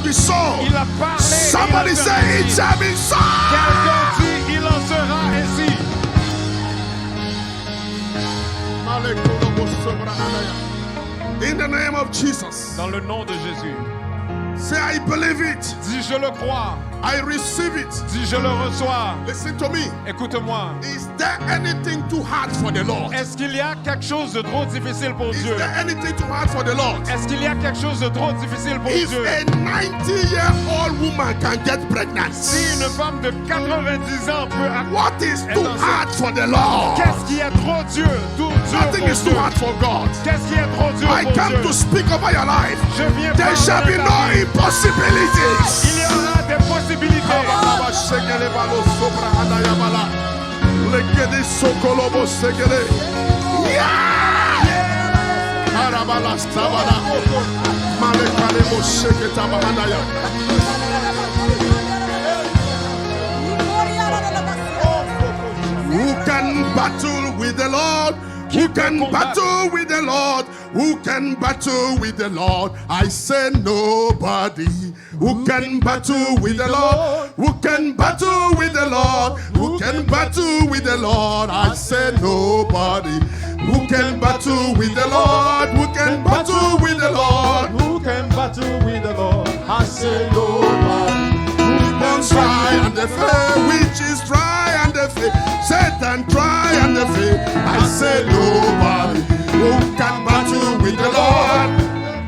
Il a parlé. Somebody say it shall be so. Quelqu'un dit, il en sera ainsi. In the name of Jesus. Dans le nom de Jésus. Say I believe it. Dis je le crois. I receive it. Dis je le reçois. Listen to me. Écoute-moi. Is there anything too hard for the Lord? Est-ce qu'il y a quelque chose de trop difficile pour Is Dieu? there anything too hard for the Lord? Est-ce qu'il y a quelque chose de trop difficile pour If Dieu? a 90-year-old woman can get pregnant, Si une femme de 90 ans peut what is too hard for the Lord? qu'est-ce qui est trop dur? Tout dur Nothing pour is too Dieu. hard for God. Qu'est-ce qui est trop dur I pour come Dieu? to speak over your life. Je viens There parler shall be de ta no vie. impossibilities. Il y aura des possibilités. Who can battle with the Lord? Who can battle with the Lord? Who can battle with the Lord? I say nobody. Who can battle with the Lord? Who can battle with the Lord? Who can battle with the Lord? I say nobody. Who can battle with the Lord? Who can battle with the Lord? Who can battle with the Lord? I say nobody. Demons try and they fail, witches try and they fail, Satan try and they fail. I say nobody. Who can battle with the Lord?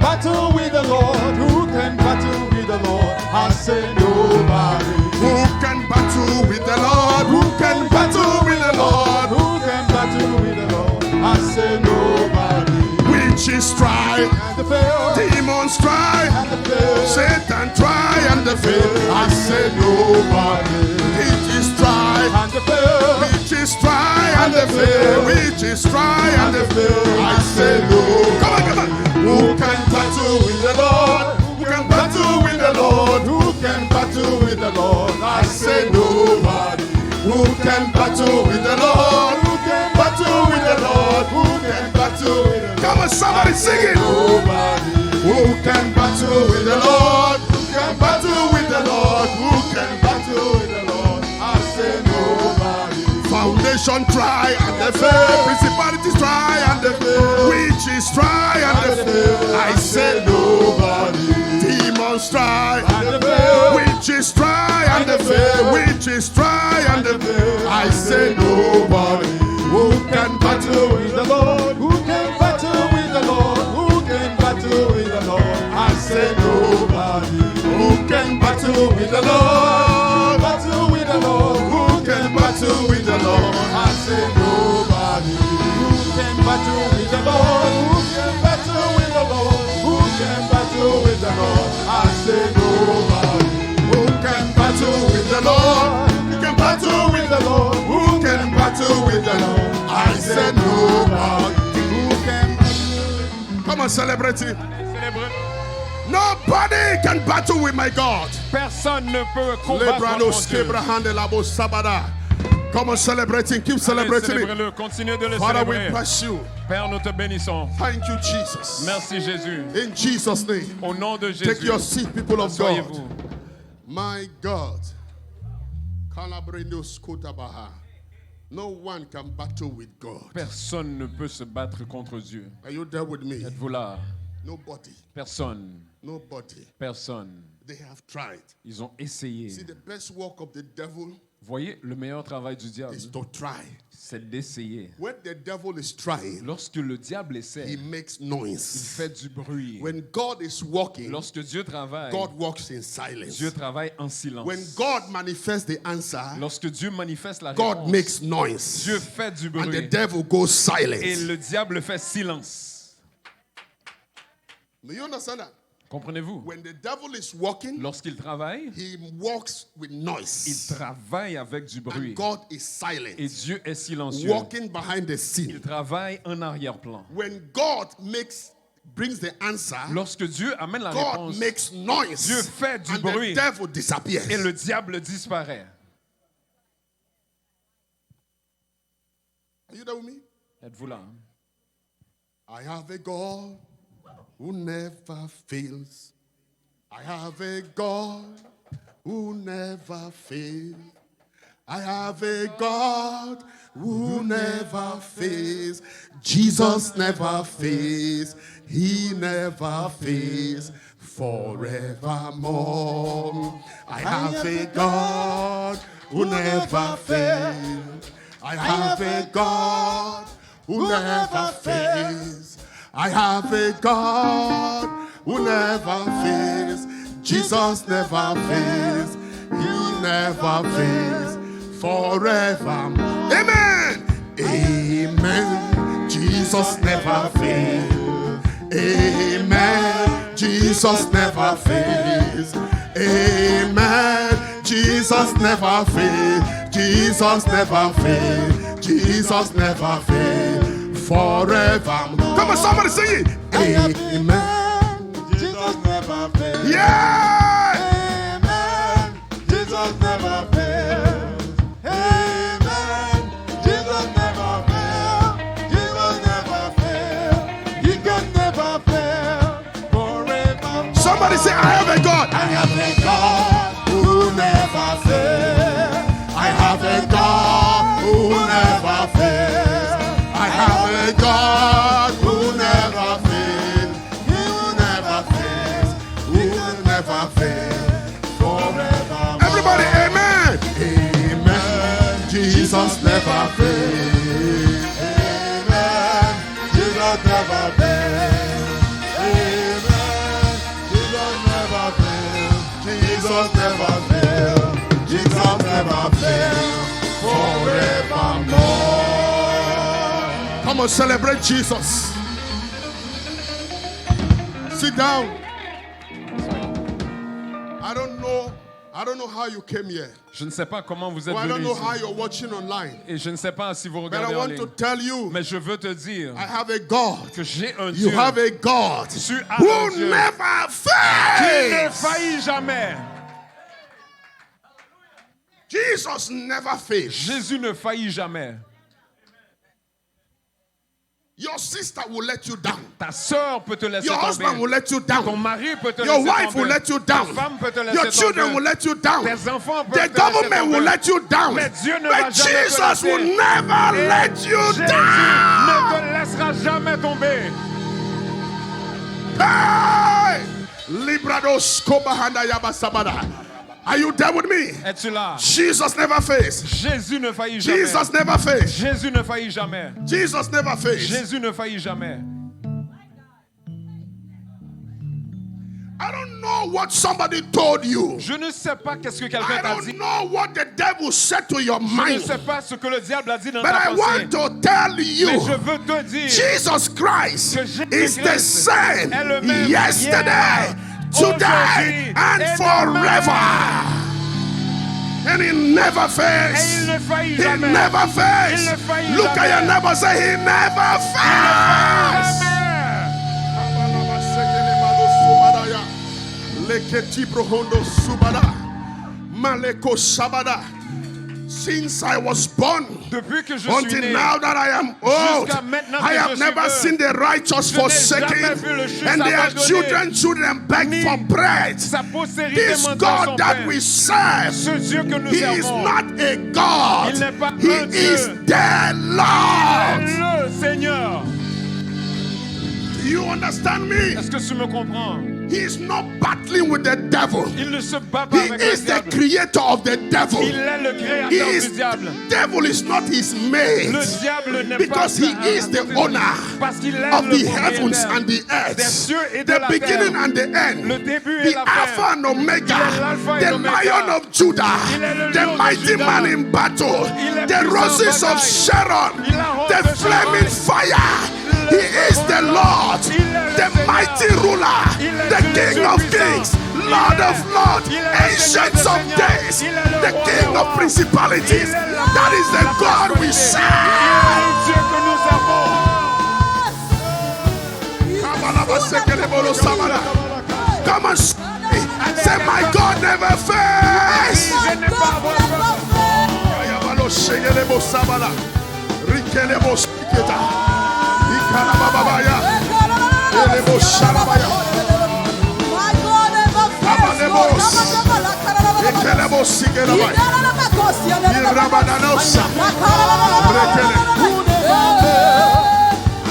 Battle with the Lord. Who can battle with the Lord? I say nobody. Who can battle with the Lord? Who can battle with the Lord? Who can battle with the Lord? I say nobody. Witches try, And the fail. demons try, And the fail. Satan try and they fail. I say nobody. Witches try, And the fail. witches try and they fail. Witches try and they fail. I say no. Come on, come on. Who can battle with the Lord? Who can battle with the Lord? Who can battle with the Lord? I say nobody. Who can battle with the Lord? Who can battle with the Lord? Who can battle with the Lord? Come on, somebody sing it. Nobody. Who can battle with the Lord? Who can battle with the Lord? Who can battle with the Lord? I say nobody. Foundation try and they fail. Principalities try and they fail. Witches try and they fail. I say nobody. Demons try And the fail. witches try and they fail. Witches try and they fail. I say nobody. Who can battle with the Lord? Who can battle with the Lord? Who can battle with the Lord? I say nobody. Who can battle with the Lord? Battle with the Lord. Who can battle with the Lord? I say nobody. Who can battle with the Lord? Who can battle with the Lord? Who can battle with the Lord? I say nobody. Who can battle with the Lord? Who can battle with the Lord? Who can battle with the Lord? I said nobody. Who can? Come on, celebrate it. Nobody can battle with my God. Personne ne peut combattre Lebranos contre Dieu. Kebrahande Labo Sabada. Come on, celebrating. Keep Allez, celebrating it. célébrez-le, continuez de le Father, we célébrer. bless you. Père, nous te bénissons. Thank you, Jesus. Merci Jésus. In Jesus' name. Au nom de Take Jésus. your seat, people of God. Asseyez-vous. My God. Calabrenos Kotabaha. No one can battle with God. Personne ne peut se battre contre Dieu. Are you there with me? Êtes-vous là? Nobody. Personne. Nobody. Personne. They have tried. Ils ont essayé. See, the best work of the devil Voyez, le meilleur travail du diable, is to try. c'est d'essayer. When the devil is trying, Lorsque le diable he essaie, makes il noise. fait du bruit. When God is working, Lorsque Dieu travaille, God works in silence. Dieu travaille en silence. When God manifests the answer, Lorsque Dieu manifeste la God réponse, makes noise. Dieu fait du And the bruit. devil goes Et silent. le diable fait silence. Do you understand that? Comprenez-vous? When the devil is working, Lorsqu'il travaille, he walks with il noise. travaille avec du bruit. And God is silent. Et Dieu est silencieux. Walking behind the Il scene. travaille en arrière-plan. When God brings the answer, Lorsque Dieu amène la God réponse, makes noise. Dieu fait du And bruit. the devil disappears. Et le diable disparaît. Are you there with me? Êtes-vous là? I have a God who never fails. I have a God who never fails. I have a God who never fails. Jesus never fails. He never fails forevermore. I have a God who never fails. I have a God who never fails. I have a God who never fails. Jesus never fails. He never fails forever. Amen. Amen. Jesus never fails. Amen. Jesus never fails. Amen. Jesus never fails. Jesus never fails. Jesus never fails forever. Come on, somebody sing it. Amen. Jesus never fails. Yeah. Amen. Jesus never fails. Amen. Jesus never fails. Jesus never fails. He can never fail forever. Somebody say, I have a God. I have a God who never fails. I have a God who never fails. I have a God who never fails. Who never fails. Who never fails forever. Everybody, amen. Amen. Jesus never fails. Amen. Jesus never fails. Amen. Jesus never fails. Jesus never fails. Jesus never fails forevermore. Come on, celebrate Jesus. Sit down. I don't know how you came here. Je ne sais pas comment vous êtes Well, I don't venu know ici. how you're watching online. Et je ne sais pas si vous But regardez I en want to ligne. tell you, Mais je veux te dire I have a God. que j'ai un You Dieu have a God Tu as un who Dieu never qui ne fails. faillit jamais. Jesus never fails. Jésus ne faillit jamais. Your sister will let you down. Ta sœur peut te laisser Your husband will tomber. let you Ton down. mari peut te Your laisser wife will tomber. let you Ta down. femme peut te Your laisser children tomber. will let you down. Tes enfants The peuvent te laisser government will tomber. let you down. Mais Dieu ne va But jamais te Jesus laisser. will never Et let you Jésus down. ne te laissera jamais tomber. Hey! Librados kobahanda yabasabada. Are you there with me? Es-tu là? Jesus never fails. Jésus ne faillit jamais. Jesus never fails. Jésus ne faillit jamais. Jesus never fails. Jésus ne faillit jamais. I don't know what somebody told you. Je ne sais pas qu'est-ce que quelqu'un I t'a don't dit. know what the devil said to your Je ne mind. sais pas ce que le diable a dit dans But ta I pensée. want to tell Mais you, je veux te dire Jesus Christ que Jésus is the Christ same est le même yesterday, hier, today, aujourd'hui and et forever. And he never Et fails. il ne faillit He jamais. never Il fails. ne faillit Look at jamais. your neighbor, say he never fails. Jamais. Leketi brohondo subada. Maleko sabada. Since I was born Depuis que je suis until né, now that I am old, jusqu'à maintenant I que have je suis never vieux, seen the righteous je n'ai forsaken jamais vu le juste and their abandonné, children beg ni for bread. sa postérité This demande God son that pain. we serve, Ce Dieu que nous He is servons, not a God. Il n'est pas He un Dieu. is the Lord. le Seigneur. Do you understand me? Est-ce que tu me comprends? He is not battling with the devil. Il ne se bat pas He avec le is the diable. creator of the devil. Il est le He créateur is, du diable. devil is not his mate. Le diable n'est Because pas he is the owner parce qu'il est of le the heavens propriétaire and the earth, des cieux et de the la beginning terre. and the end, Le début et the la fin. Alpha and Omega, Il est l'alpha et the l'oméga. Lion of Judah, Il est le the lion de mighty Juda. man in battle, Il est the puissant en roses of bataille. Sharon, Il a honte the de flaming Sharon. fire. He is the Lord, Il est le the Seigneur. mighty ruler, Il est the Dieu King Dieu of puissant. kings, Il Lord est- of lords, il est le ancient Seigneur of des days, seigneurs. Il est le the roi King des of rois. principalities. Il est la- That is the la God we prospérité. serve. Il est le Dieu que nous servons. Come on, say, my God never fails. Je n'ai pas à avoir peur. Ayabalo shegelebo sabala. Rikelebo shiketa. Ikalababaya. Elebo shalabaya. Ekelebosikelabaya. Irabadanosa. Brekele.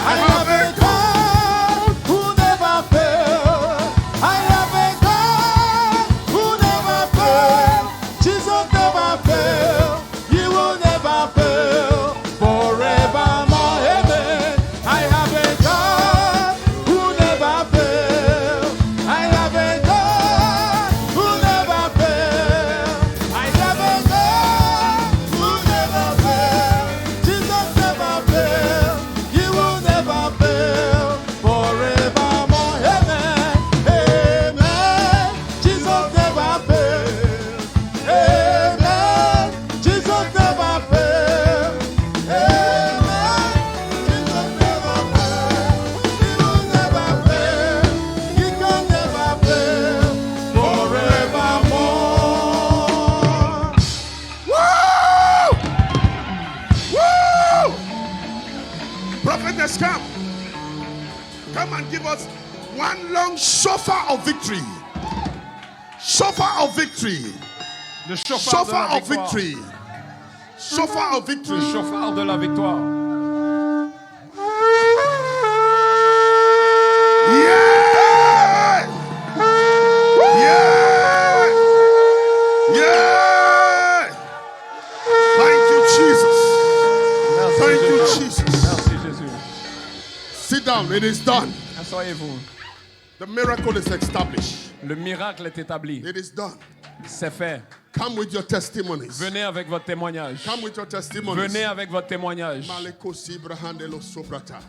I have a God who never fails. I have a God who never fails. Jesus never fails. He will never fail forevermore. Amen. I have a God who never fails. I have a God who never fails. I have a God who never fails. Jesus never fails. He will never fail forevermore. Amen. Amen. Jesus never fails. Amen. Jesus never fails. Amen. Jesus never fails. He will never fail. He can never fail forevermore. Woo! Woo! Prophetess, come. Come and give us one long shofar of victory. Shofar of victory. Le chauffard de Shofar la of victoire. victory. Shofar of Le victory. chauffard de la victoire. Yeah! Yeah! Yeah! Thank you, Jesus. Merci Thank you, Jésus. Jesus. Merci Jésus. Sit down. It is done. Asseyez-vous. The miracle is established. Le miracle est établi. It is done. C'est fait. Come with your testimonies. Venez avec votre témoignage. Come with your testimonies. Venez avec votre témoignage. Maleko Sibrahandelo Soprata.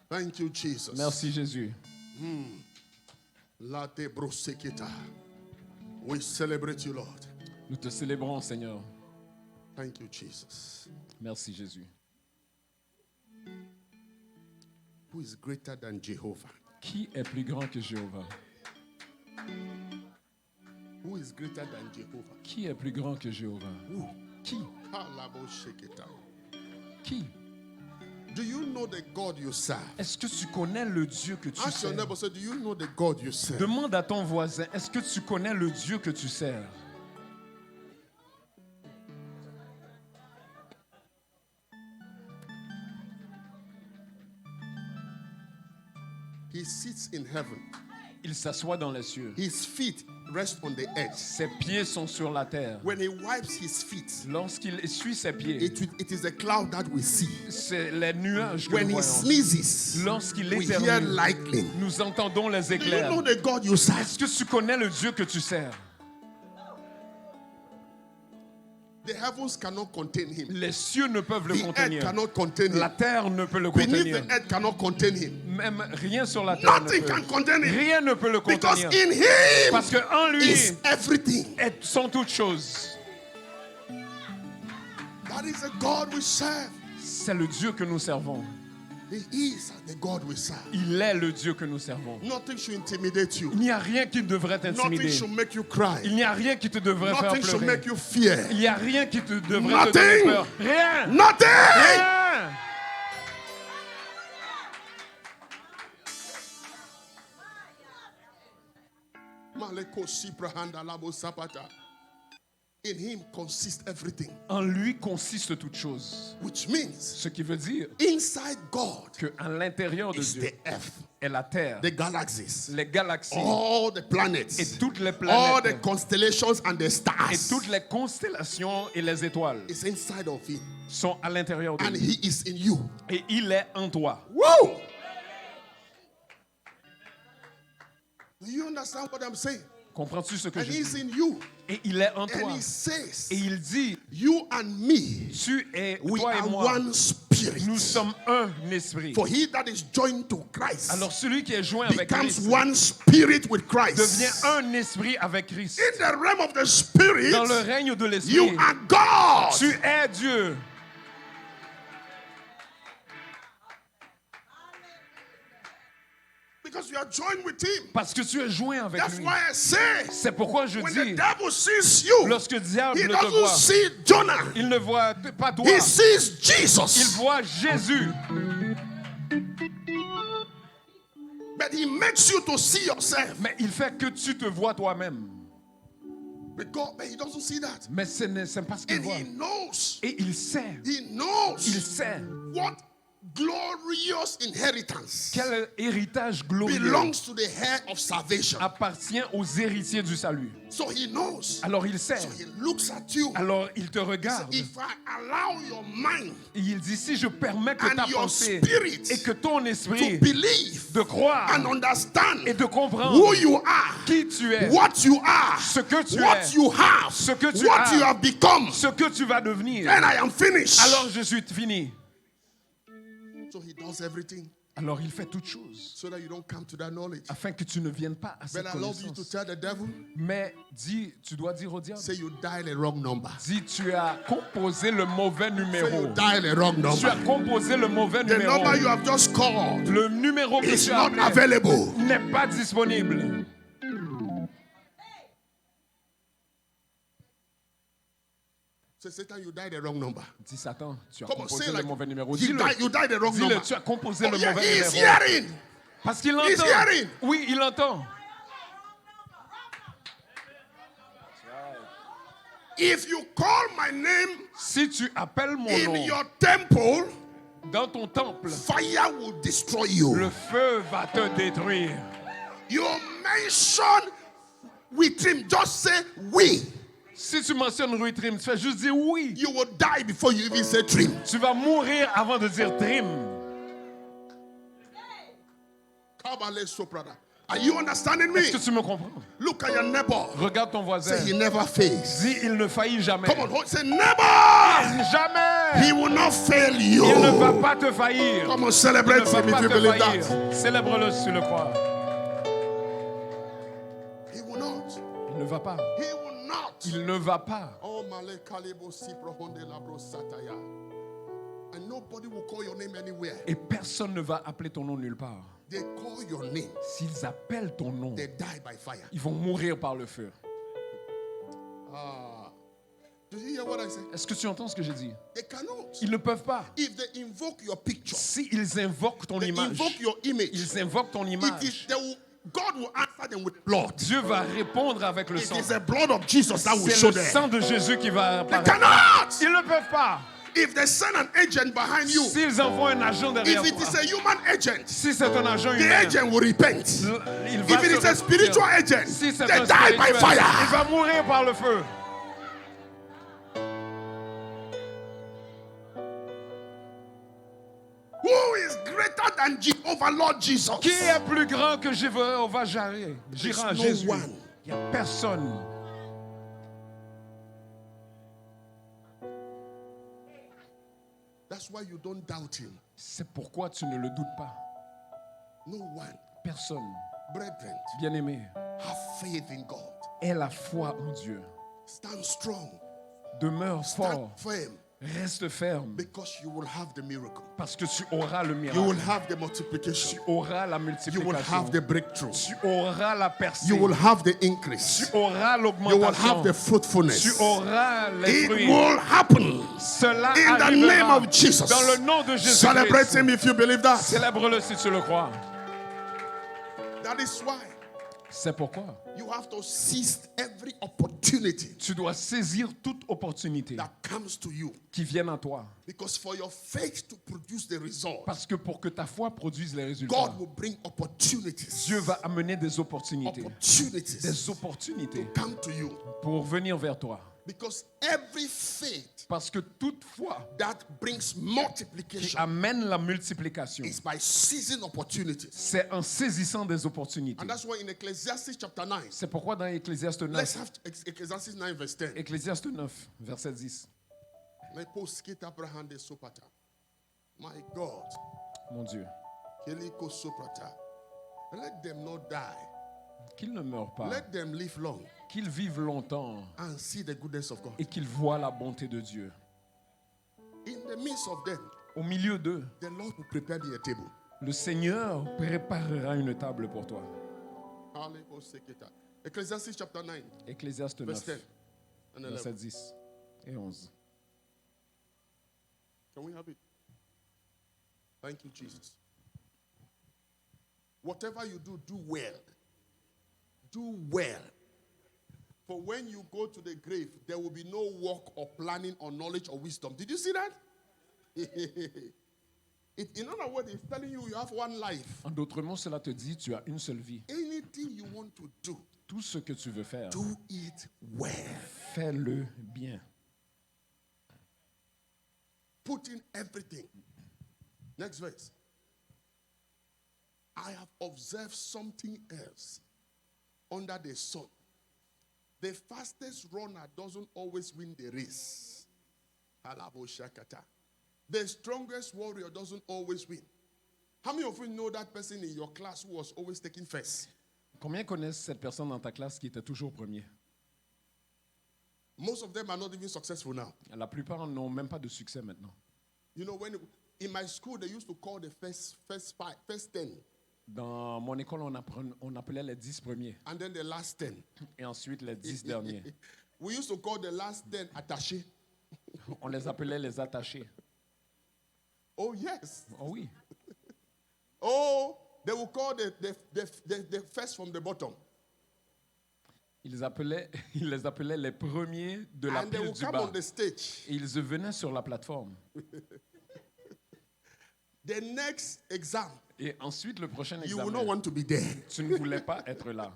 Thank you, Jesus. Merci Jésus. Late Brosekita. We celebrate you, Lord. Nous te célébrons, Seigneur. Thank you, Jesus. Merci Jésus. Who is greater than Jehovah? Qui est plus grand que Jéhovah? Who is greater than Jehovah? Qui est plus grand que Jéhovah? Who? Qui? Halabo Shekita. Qui? Do you know the God you serve? Est-ce que tu connais le Dieu que tu Ask your sers? neighbor, say, do you know the God you serve? Demande à ton voisin, est-ce que tu connais le Dieu que tu sers? He sits in heaven. Il s'assoit dans les cieux. His feet rest on the earth. Ses pieds sont sur la terre. When he wipes his feet, Lorsqu'il essuie ses pieds, it is a cloud that we see. c'est les nuages que When nous he voyons. sneezes, Lorsqu'il we hear éternue, lightning. nous entendons les Do you éclairs. know the God you serve? Est-ce que tu connais le Dieu que tu sers? The heavens cannot contain him. Les cieux ne peuvent le The earth contenir. cannot contain La him. terre ne peut le Beneath contenir. the earth cannot contain him. Même rien sur la terre ne Nothing can peut. contain him. Rien ne peut le Because contenir. in him Parce qu'en lui is everything. sont toutes choses. That is the God we serve. C'est le Dieu que nous servons. He is the God we serve. Il est le Dieu que nous servons. Nothing should intimidate you. Il n'y a rien qui devrait Nothing t'intimider. should make you cry. Il n'y a rien qui te devrait faire Nothing should pleurer. make you fear. Il n'y a rien qui te devrait te Nothing. donner peur. Rien. Nothing. Rien. Maleko Siprahanda Labo Sapata. In him consists everything. En lui consiste toute chose. Which means Ce qui veut dire inside God qu'à l'intérieur de is Dieu the earth, est la terre, the galaxies, les galaxies all the et planets, toutes les all the planètes constellations and the et stars. toutes les constellations et les étoiles It's inside of him. sont à l'intérieur de And lui. he is in you. Et il est en toi. Whoa! Do you understand what I'm saying? Comprends-tu ce que And je he's dis? in you. Et il est en And toi. he says, Et il dit, you and me, tu es, we toi et are moi, one spirit. nous sommes un esprit. For he that is joined to Christ Alors celui qui est joint avec becomes Christ one spirit with devient Christ. un esprit avec Christ. In the realm of the spirit, Dans le règne de you l'esprit, are God. tu es Dieu. Because you are joined with him. Parce que tu es joint avec That's lui. why I say, C'est pourquoi je when the dis, devil sees you, lorsque le diable he te doesn't voit, see Jonah. il ne voit pas toi, He sees il Jesus. voit Jésus. But he makes you to see yourself. Mais il fait que tu te vois toi-même. But he doesn't see that. Mais c'est pas ce qu'il And voit. he knows. Et il sait. Il Il sait what glorious inheritance quel héritage glorieux belongs to the heir of salvation. appartient aux héritiers du salut. So he knows. Alors il sait. So he looks at you. Alors il te regarde. If I allow your mind Et il dit, si je permets que and ta your pensée spirit et que ton to esprit believe de croire and understand et de who comprendre you are, qui tu es, what you are, ce que tu what es, you have, ce que tu what as, you have become, ce que tu vas devenir, then I am finished. alors je suis fini. So he does everything Alors il fait toutes choses so that you don't come to that knowledge. afin que tu ne viennes pas à cette But I love you to connaissance. tell the devil, Mais tu dois dire au diable, say you dial a wrong number. dis tu as composé le mauvais Say numéro. you dial a wrong Tu as number. composé le mauvais The numéro. number you have just called Le numéro que is tu as not appelé available. n'est pas disponible. Say, Satan, you dialed the wrong number. Dis Satan, tu as Come on, composé say le like mauvais numéro. you Dis-le. dialed the wrong Dis-le, number. tu as composé Oh, le yeah, mauvais he is numéro. hearing. Parce qu'il He's entend. hearing. Oui, il entend. If you call my name Si tu appelles mon in nom your temple, dans ton temple, fire will destroy you. le feu va te détruire. You mention with him, just say we. Si tu mentionnes Rui Trim, tu fais juste dire oui. You will die before you even say trim. Tu vas mourir avant de dire Trim. Kabale Soprada. Are you understanding me? Est-ce que tu me comprends? Look at your neighbor. Regarde ton voisin. Say he never fails. Dis, il ne faillit jamais. Come on, say never. Jamais. He will not fail you. Il ne va pas te faillir. Come on, Il celebrate ne va him if pas you te believe faillir. that. Célèbre-le si tu le crois. He will not. Il ne va pas. He will not. Il ne va pas. Oh, Male Kalebo Siprohonde Labro Sataya. And nobody will call your name anywhere. Et personne ne va appeler ton nom nulle part. They call your name. S'ils appellent ton nom, They die by fire. ils vont mourir par le feu. Did you hear what I said? Est-ce que tu entends ce que j'ai dit? They cannot. Ils ne peuvent pas. If they invoke your picture, S'ils invoquent ton they image, invoke your image. ils invoquent ton It image, is, God will answer them with blood. Dieu va répondre avec le It sang. is the blood of Jesus that will C'est show le them. sang de Jésus qui va They apparaître. cannot. Ils ne peuvent pas. If they send an agent behind you, S'ils envoient un agent derrière if it toi, is a human agent, si c'est un agent the humain, agent will repent. il va If it se is a spiritual repentir. agent, Si c'est they un die by spirituel, il fire. va mourir par le feu. Who is greater than Jehovah Lord Jesus? Qui est plus grand que Jéhovah Jireh? J'irai à no Jésus. one. Il n'y a personne. That's why you don't doubt him. C'est pourquoi tu ne le doutes pas. No one. Personne. Brethren, Bien-aimé, have faith in God. aie la foi en Dieu. Stand strong. Demeure Stand fort. firm. Reste ferme. Because you will have the miracle. Parce que tu auras le You miracle. will have the Tu multiplication. auras la You will multiplication. have the breakthrough. Tu auras la percée. You will have the Tu increase. auras You will l'augmentation. have the Tu fruitfulness. auras les It fruits. will happen Cela in the arrivera name of Jesus. dans le nom de Jésus. Celebrate him if you believe that. Célèbre-le si tu le crois. That is why C'est pourquoi you have to seize every opportunity tu dois saisir toute opportunité that comes to you. qui vienne à toi. Because for your faith to produce the result, Parce que pour que ta foi produise les résultats, God will bring opportunities. Dieu va amener des opportunités. Opportunities Des opportunités come to you. pour venir vers toi. Because every faith Parce que toute foi that brings qui multiplication amène la multiplication, is by seizing opportunities. c'est en saisissant des opportunités. And that's why in Ecclesiastes chapter 9, C'est pourquoi dans Ecclésiaste let's 9, have Ecclesiastes 9 verse 10. Ecclésiaste 9, verset 10. My God, Mon Dieu, Keliko Soprata. Let them not die. qu'ils ne meurent pas, Let them live long qu'ils vivent longtemps and see the goodness of God. et qu'ils voient la bonté de Dieu. In the midst of them, Au milieu d'eux, the Lord will prepare me a table. le Seigneur préparera une table pour toi. Ecclesiastes chapter 9, Ecclésiaste verse 10 9, and 11. verset 10 et 11. Can we have it? Thank you, Jesus. Whatever you do, do well. Do well. For when you go to the grave, there will be no work or planning or knowledge or wisdom. Did you see that? In other words, it's telling you you have one life. En d'autres mots, cela te dit, tu as une seule vie. Anything you want to do, Tout ce que tu veux faire, do it well. fais-le bien. Put in everything. Next verse. I have observed something else under the sun. The fastest runner doesn't always win the race. The strongest warrior doesn't always win. How many of you know that person in your class who was always taking first? Combien connaissent cette personne dans ta classe qui était toujours premier? Most of them are not even successful now. La plupart n'ont même pas de succès maintenant. You know, when in my school they used to call the first 10, Dans mon école, on appelait les 10 premiers and then the last 10. et ensuite les 10 derniers. We used to call the last 10 attachés. On les appelait les attachés. Oh yes. Oh oui. Oh, they will call the first from the bottom. Ils les appelaient les premiers de la And they pile will du come bas. on the stage. Et ils venaient sur la plateforme. The next exam, Et ensuite, le prochain you will not examen, want to be there. tu ne voulais pas être là.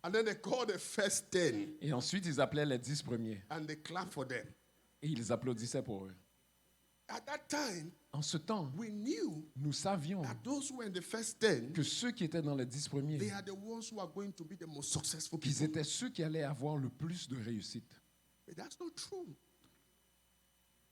And then they call the first 10 Et ensuite, ils appelaient les 10 premiers. and they clap for them. Et ils applaudissaient pour eux. At that time, En ce temps, we knew nous savions that those who were in the first 10, que ceux qui étaient dans les 10 they premiers, are the ones who are going to be the most successful qu'ils people. étaient ceux qui allaient avoir le plus de réussite. But that's not true.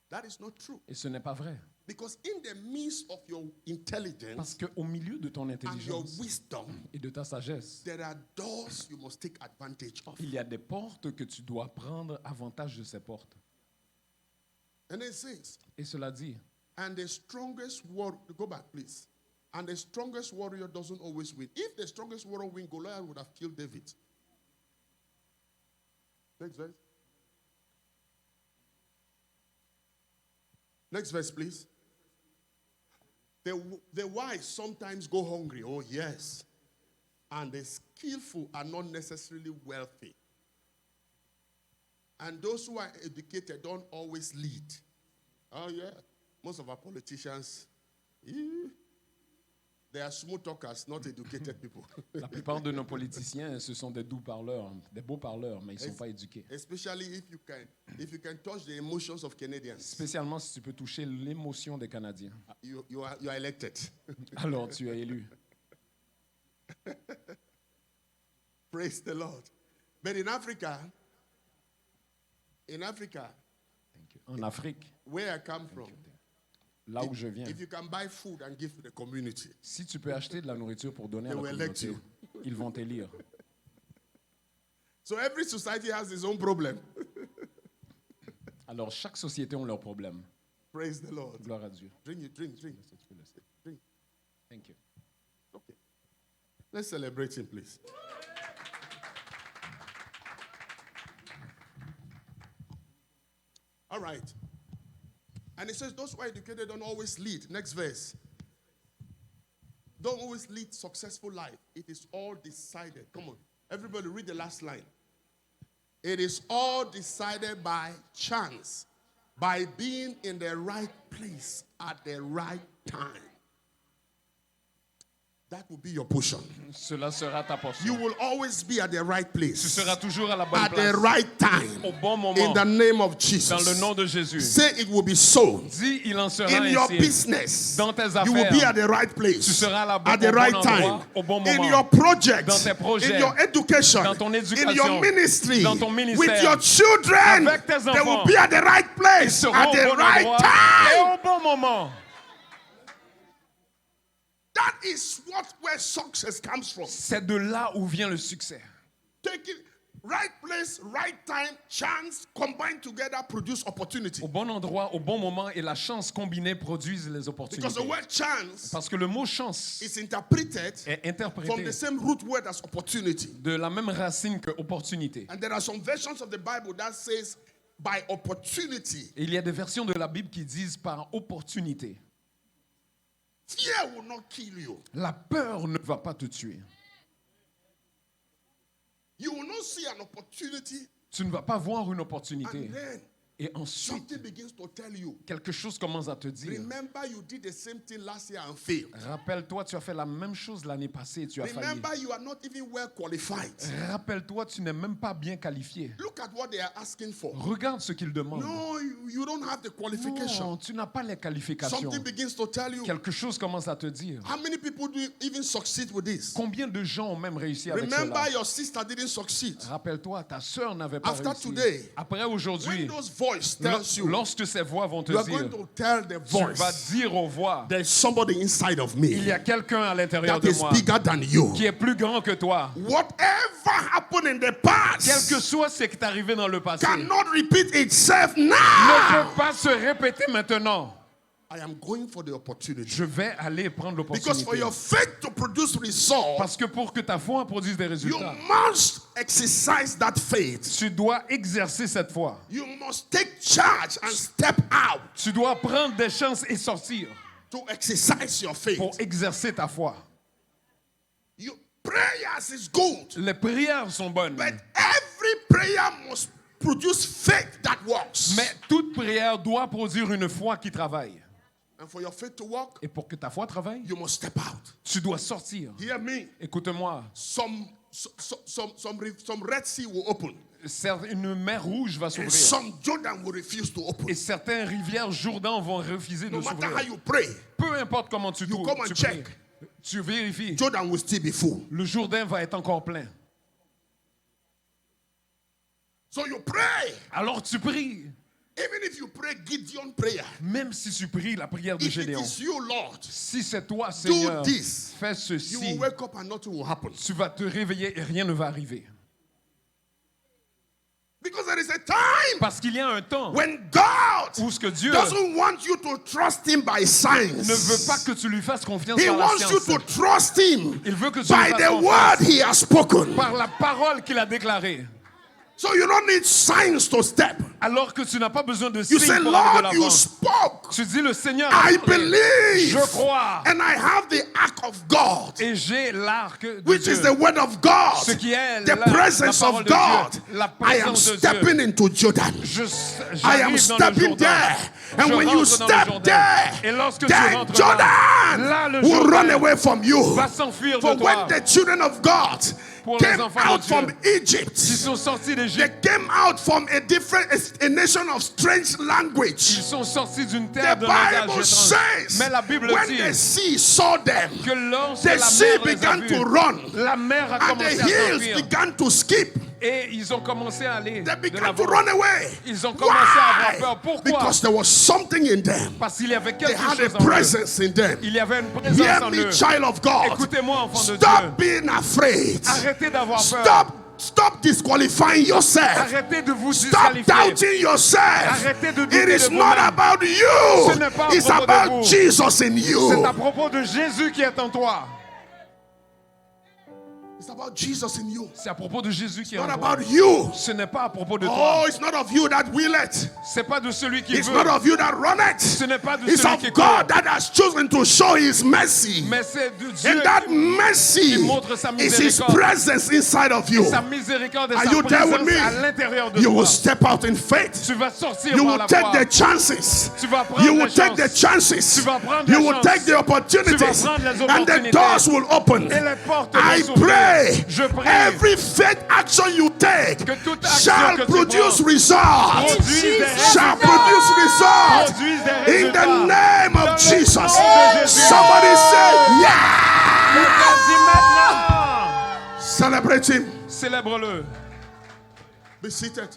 That is not true. Et ce n'est pas vrai. Because in the midst of your Parce intelligence qu'au milieu de ton and your intelligence wisdom, et de ta sagesse, there are doors you must take advantage of. il y a des portes que tu dois prendre avantage de ces portes. And it says, Et cela dit, and the strongest warrior, go back please. And the strongest warrior doesn't always win. If the strongest warrior win, Goliath would have killed David. Next verse. Next verse, please. The wise sometimes go hungry. Oh, yes. And the skillful are not necessarily wealthy. And those who are educated don't always lead. Oh, yeah. Most of our politicians, they are smooth talkers, not educated people. la plupart de nos politiciens, ce sont des doux parleurs, des beaux parleurs, mais ils ne sont pas éduqués. Especially if you can touch the emotions of Canadians, Spécialement si tu peux toucher l'émotion des Canadiens. you are elected. Alors tu es élu. Praise the Lord. But in Africa, En Afrique, where I come from, là où je viens, if you can buy food and give to the community, si tu peux acheter de la nourriture pour donner à They la will elect communauté, ils vont t'élire. so every society has its own problem. Alors chaque société a leurs problèmes. Praise the Lord. Gloire à Dieu. Drink. Drink. Thank you. Okay. Let's celebrate him, please. All right. And it says, those who are educated don't always lead. Next verse. Don't always lead successful life. It is all decided. Come on. Everybody read the last line. It is all decided by chance, by being in the right place at the right time. That will be your portion. Cela sera ta portion. You will always be at the right Tu place seras toujours à la bonne at place. the right time Au bon moment. in the name of Dans le Jesus. nom de Jésus. Say it will be so. Dis, il en sera In your ainsi. business, Dans tes you will be affaires, at the right tu place seras à at the au right bon time. endroit, au bon In moment. your projects, Dans tes projets, in your education, dans ton in éducation, your ministry, dans ton ministère, with your children, avec tes they will enfants, be at the right Ils place seront at au the bon right endroit time. et au bon moment. That is where success comes from. C'est de là où vient le succès. Take it, right place, right time, chance combined together produce opportunity. Au bon endroit, au bon moment et la chance combinée produisent les Because the opportunités. word chance Parce que le mot chance is interpreted est from interprété the same root word as opportunity. de la même racine que opportunité. And there are some versions of the Bible that says by opportunity. Et il y a des versions de la Bible qui disent par opportunité. Fear will not kill you. La peur ne va pas te tuer. not see an opportunity Tu ne vas pas voir une and opportunité. then Et ensuite, something begins to tell you. quelque chose commence à te dire. Remember, you did the same thing last year and failed. Rappelle-toi, tu as fait la même chose l'année passée et tu as failli. Remember, you are not even well qualified. Rappelle-toi, tu n'es même pas bien qualifié. Look at what they are asking for. Regarde ce qu'ils demandent. No, you don't have the qualification. Non, tu n'as pas les qualifications. Something begins to tell you. Quelque chose commence à te dire. How many people do even succeed with this? Combien de gens ont même réussi avec Remember, cela? your sister didn't succeed. Rappelle-toi, ta sœur n'avait pas After réussi. today, Après When aujourd'hui, those voices tells you, lorsque ces voix vont te you are dire, going to tell the tu vas voice, dire aux voix, there's somebody inside of il me y a quelqu'un à l'intérieur that de is moi bigger than you. qui est plus grand que toi. Whatever happened in the Quel que past soit ce qui est arrivé dans le passé, ne cannot repeat itself now. peut pas se répéter maintenant. I am going for the opportunity. Je vais aller prendre Because for l'opportunité. your faith to produce results, Parce que pour que ta foi produise des you résultats, must exercise that faith. tu dois exercer cette foi. You must take charge and step out Tu dois prendre des chances et sortir to exercise your faith. pour exercer ta foi. Your prayers is good, Les prières sont bonnes, but every prayer must produce faith that works. mais toute prière doit produire une foi qui travaille. And for your faith to work, Et pour que ta foi travaille, you must step out. tu dois sortir. Hear me. Écoute-moi, Some Red Sea will open, une mer rouge va and s'ouvrir. some Jordan will refuse to open. Et certaines rivières Jourdain vont refuser No de matter how s'ouvrir. you pray, Peu importe comment tu You come and tu check. pries, tu vérifies. Jordan will still be full. Le Jourdain va être encore plein. So you pray. Alors tu pries. Even if you pray Gideon prayer, Même si tu pries la prière de if it Gédéon, is you, Lord, si c'est toi, Seigneur, this. fais you ceci, will wake up and nothing will happen. tu vas te réveiller et rien ne va arriver. Because there is a time Parce qu'il y a un temps when God où ce que Dieu doesn't want you to trust Him by ne veut science. pas que tu lui fasses confiance He par la wants you science, to trust Him Il veut que tu by lui the fasses word confiance He has spoken. par la parole qu'il a déclarée. So you don't need signs to step. Alors que tu n'as pas besoin de You signes say, pour aller de Lord, you l'avant. spoke. Tu dis, le Seigneur a I parlé. believe. Je crois. And I have the ark of God, Et j'ai l'arc de which Dieu. is the word of God, Ce qui est the la presence parole of de God. Dieu. La I am présence de Dieu. stepping into Jordan. I am J'arrive dans le stepping Jourdain. there. And Je when you rentre dans le step Jourdain. there, Et lorsque tu then rentres Jordan là, le will Jourdain run away from you. va s'enfuir For de toi. when the children of God Pour les came enfants de out Dieu. from Egypt, Ils sont sortis they d'Égypte. came out from a nation of strange language. Ils sont sortis d'une The terre de langage Bible étrange. says Mais la Bible when dit the sea saw them, que lorsque the la sea mer les a began vus, to run, la mer a and the commencé à hills s'enfuir. began to skip. Et ils ont commencé à aller They de began to l'avant. run away. Ils ont commencé à avoir Why? peur. Pourquoi? Because there was something in them. Parce qu'il y avait They quelque had chose a en eux. presence in them. Il y avait une présence Hear en me, eux. child of God. Écoutez-moi, enfant de Dieu. Stop being afraid. Arrêtez d'avoir peur. Stop disqualifying yourself. Arrêtez de vous Stop disqualifier. doubting yourself. Arrêtez de It douter is de not vous-même. about Ce you. n'est pas à It's propos de about vous. Jesus in you. C'est à propos de Jésus qui est en toi. It's about Jesus in you. C'est à propos de Jésus qui est Not en toi. about you. Ce n'est pas à propos de toi. Oh, it's not of you that will it. C'est pas de celui qui It's veut. not of you that run it. Ce n'est pas de It's celui of qui court. God that has chosen to show His mercy. Mais c'est de Dieu And that mercy qui montre sa is His miséricorde. presence inside of you. sa miséricorde et Are sa you there with présence me? à l'intérieur de You will toi. step out in faith. Tu vas sortir You par will la take foi. the chances. Tu vas prendre You will les take the chances. chances. Tu vas prendre You les will chances. take the opportunities. Tu vas prendre les And the opportunités. doors will open. Et les portes I vont s'ouvrir. pray Je prie every faith action you take que toute action shall que tu produce prends results. produise des Shall résultats. produce results. Produise des In résultats. the name Dans of le Jesus. nom de Jésus. Somebody say, yeah. Vas-y maintenant. Celebrate Him. Célèbre-le. Be seated.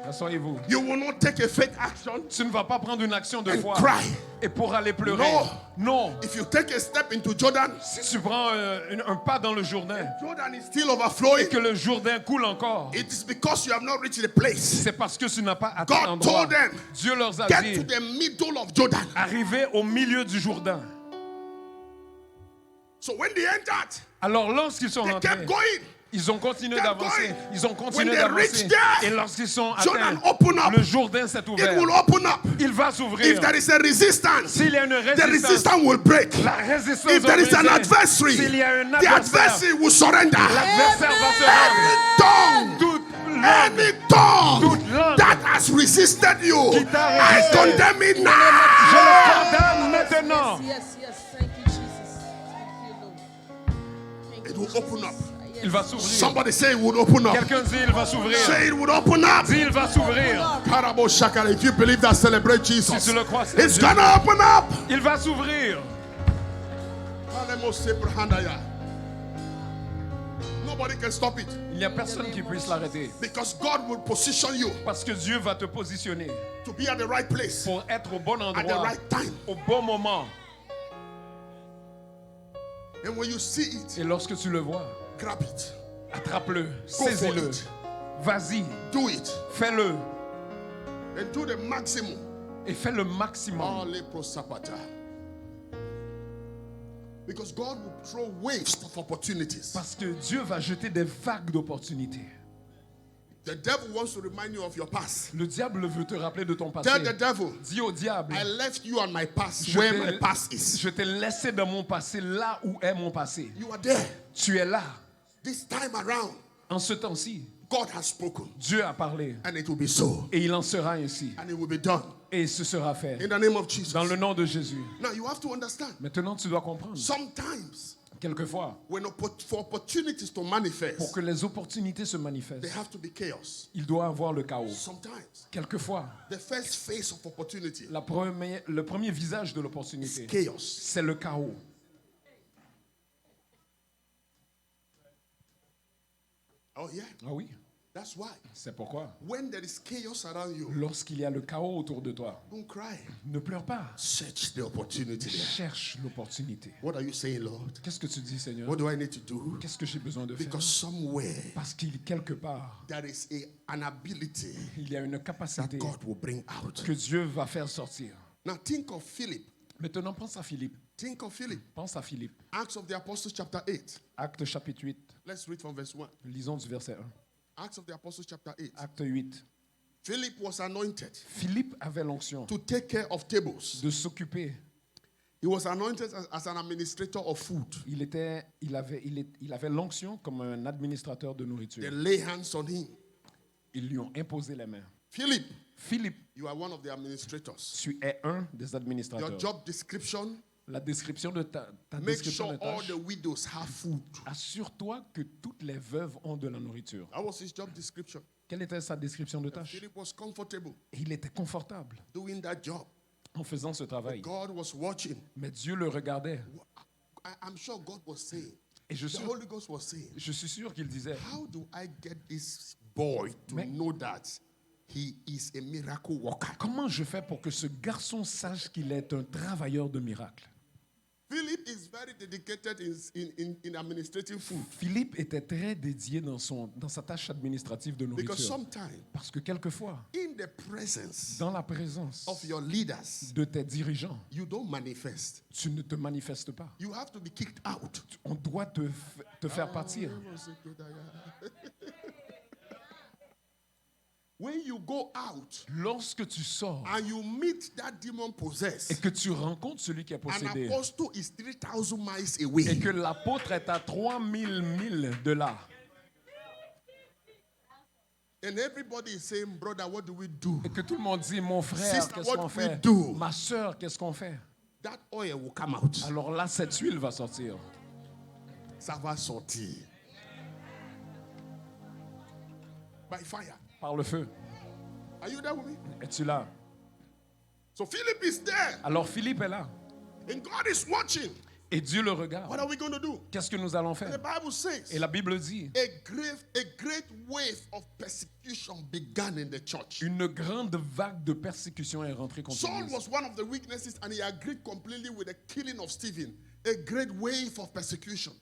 Asseyez-vous. You will not take a faith action Tu ne vas pas prendre une action de and foi cry. et pour aller pleurer. No. Non. If you take a step into Jordan, Si tu prends un pas dans le Jourdain Jordan is still overflowing. et que le Jourdain coule encore, It is because you have not reached the place. c'est parce que tu n'as pas atteint God l'endroit. told them, Dieu leur a get to dit, the middle of Jordan. arrivez au milieu du Jourdain. So when they entered, Alors lorsqu'ils sont they rentrés, kept going. ils ont continué Kept d'avancer. going. Ils ont When continué they reached d'avancer. there, Et lorsqu'ils sont Jordan atteints, opened up. le Jourdain s'est It ouvert. will open up. Il va If s'ouvrir. there is a resistance, S'il y a une the résistance, resistance will break. la résistance If va there is an briser. adversary, S'il y a un the adversaire, adversary will surrender. l'adversaire va se rendre. Every tongue Toute resisted you, Qui t'a I résisté. condemn it Je now. le condamne maintenant. Yes, yes. Thank you, Jesus. Thank you, Lord. Thank It you, will open up. Jesus. Yes. Il va s'ouvrir. Somebody say it would open up. Quelqu'un dit il va s'ouvrir. Say it would open up. Dis il va s'ouvrir. Parabo Shakara. If you believe that, celebrate Si Jesus. tu le crois, c'est It's Dieu. gonna open up. Il va s'ouvrir. Nobody can stop it Il n'y a personne qui puisse l'arrêter. because God will position you Parce que Dieu va te positionner to be at the right place pour être au bon at the endroit, right time. au bon moment. And when you see it, Et lorsque tu le vois, grab it, attrape-le, for saisis-le. it. Vas-y, do it, fais-le. and do the maximum. Et fais le maximum. Ole prosapata. Because God will throw waves of opportunities. Parce que Dieu va jeter des vagues d'opportunités. The devil wants to remind you of your past. Le diable veut te rappeler de ton passé. Tell the devil, Dis au diable, I left you on my past, je where my past t'ai is. je t'ai laissé dans mon passé, là où est mon passé. You are there. Tu es là. This time around, En ce temps-ci, God has spoken, Dieu a parlé. and it will be so, Et il en sera ainsi. and it will be done. Et ce sera fait. In the name of Jesus. Dans le nom de Jésus. Now you have to understand. Maintenant, tu dois comprendre. Sometimes, Quelquefois, for opportunities to manifest, pour que les opportunités se they manifestent, have to be chaos. il doit avoir le chaos. Sometimes, Quelquefois, the first phase of opportunity le premier visage de is l'opportunité, chaos. c'est le chaos. Oh yeah, Ah oui, that's why. c'est pourquoi. When there is chaos around you, Lorsqu'il y a le chaos autour de toi, don't cry. ne pleure pas. Search the opportunity there. Cherche l'opportunité. What are you saying, Lord? Qu'est-ce que tu dis, Seigneur? What do I need to do? Qu'est-ce que j'ai besoin de faire? Because somewhere Parce qu'il quelque part, there is an ability il y a une that capacité God will bring out. que Dieu va faire sortir. Now think of Philip. Maintenant, pense à Philippe. Think of Philip. Pense à Philippe. Acts of the Apostles chapter 8. Acte chapitre 8. Let's read from verse 1. Lisons du verset 1. Acts of the Apostles chapter 8. Acte 8. Philip was anointed Philippe avait l'onction to take care of tables. de s'occuper. He was anointed as an administrator of food. Il avait l'onction comme un administrateur de They nourriture. lay hands on him. Ils lui ont imposé les mains. Philip, Philippe, you are one of the administrators. tu es un des Your administrateurs. job description, La description de ta make description sure de all tâche. the widows have food. Assure-toi que toutes les veuves ont de la nourriture. That was his job description. Quelle était sa description de tâche? Philip was comfortable Et il était confortable doing that job. en faisant ce travail. God was watching. Mais Dieu le regardait. I'm sure God was saying, Et je the suis, Holy Ghost was saying, je suis sûr qu'il disait, how do I get this boy to Mais- know that he is a miracle worker? comment je fais pour que ce garçon sache qu'il est un travailleur de miracle? Philip is very dedicated in administrating food Philippe était très dédié dans sa tâche administrative de because nourriture. sometimes Parce que quelquefois, in the presence dans la présence of your leaders, de tes dirigeants, you don't manifest. tu ne te manifestes pas. You have to be kicked out. On doit te faire partir. When you go out Lorsque tu sors and you meet that demon et possessed, que tu rencontres celui qui est an possédé apostle is 3,000 miles et away. que l'apôtre est à 3000 milles de là, And everybody is saying, brother, what do we do? et que tout le monde dit, mon frère, Sister, qu'est-ce what qu'on do we fait? do? Ma soeur, qu'est-ce qu'on fait? That oil will come out. Alors là, cette huile va sortir. Ça va sortir. By fire. Par le feu. Are you there with me? Es-tu là? So Philip is there. Alors Philippe est là. And God is watching. Et Dieu le regarde. What are we going to do? Qu'est-ce que nous allons The faire? Bible says Et la Bible dit, a great wave of persecution began in the church. une grande vague de persécution est rentrée contre Saul l'Église. was one of the weaknesses and he agreed completely with the killing of Stephen. A great wave of persecution.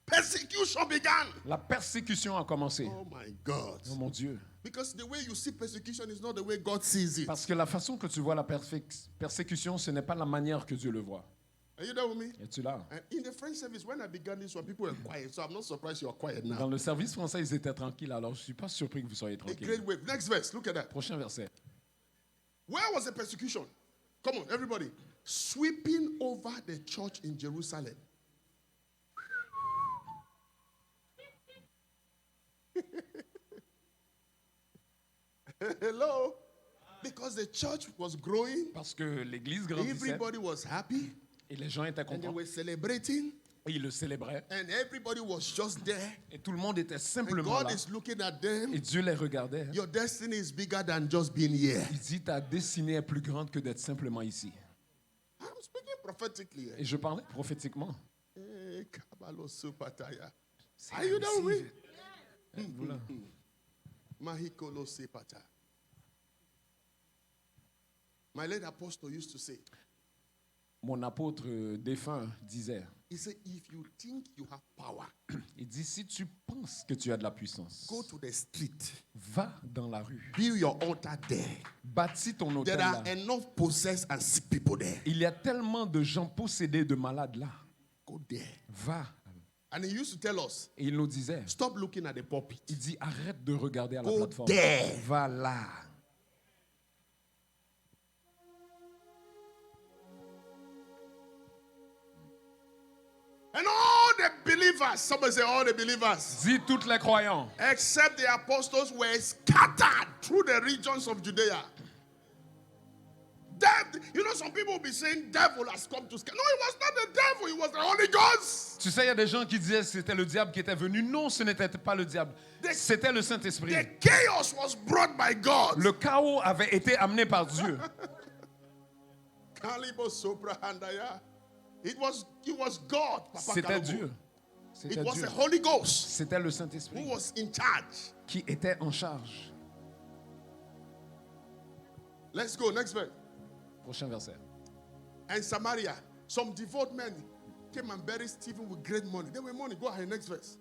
Persecution began. La persécution a commencé. Oh my God. Oh mon Dieu. Because the way you see persecution is not the way God sees it. Parce que la façon que tu vois la persécution, ce n'est pas la manière que Dieu le voit. Are you there with me? Es-tu là? And in the French service, when I began this one, people were quiet. So I'm not surprised you are quiet now. Dans le service français, ils étaient tranquilles, alors je ne suis pas surpris que vous soyez A tranquilles. great wave. Next verse. Look at that. Prochain verset. Where was the persecution? Come on, everybody. Sweeping over the church in Jerusalem. Hello? Because the church was growing, Parce que l'église grandissait everybody was happy, et les gens étaient and they contents. were celebrating, Et ils le célébraient. and everybody was just there. Et tout le monde était And simplement God là. is looking at them. Et Dieu les regardait. Your destiny is bigger than just being here. Il dit, ta destinée est plus grande que d'être simplement ici. I'm speaking prophetically. Et je parlais prophétiquement. Eh, Kabalo Supataya. Are you down with me? Voilà. Mahikolo Sepata. My late apostle used to say, Mon apôtre défunt disait, he said, if you think you have power, il dit, si tu penses que tu as de la puissance, go to the street, va dans la rue, build your altar there. bâtis ton hôtel There là. are enough possessed and sick people there. Il y a tellement de gens possédés de malades là. Go there. Va. And he used to tell us, Et il nous disait, stop looking at the pulpit. il dit, arrête de regarder à la Go plateforme. there. Va là. And all the believers, somebody say all the believers, Dis toutes les croyants. except the apostles, were scattered through the regions of Judea. You know, some people will be saying devil has come to scare. No, it was not the devil, it was the Holy Ghost. Tu sais, il y a des gens qui disaient que c'était le diable qui était venu. Non, ce n'était pas le diable. C'était le Saint-Esprit. The chaos was brought by God. Le chaos avait été amené par Dieu. Kalibo Sopra Handaya. It was God, Papa C'était Kalobo. Dieu. It C'était was Dieu. the Holy Ghost C'était le who Saint-Esprit was in charge. qui était en charge. Let's go, next verse. Prochain verset. And Samaria, some devout men came and buried Stephen with great money. They were money. Go ahead, next verse.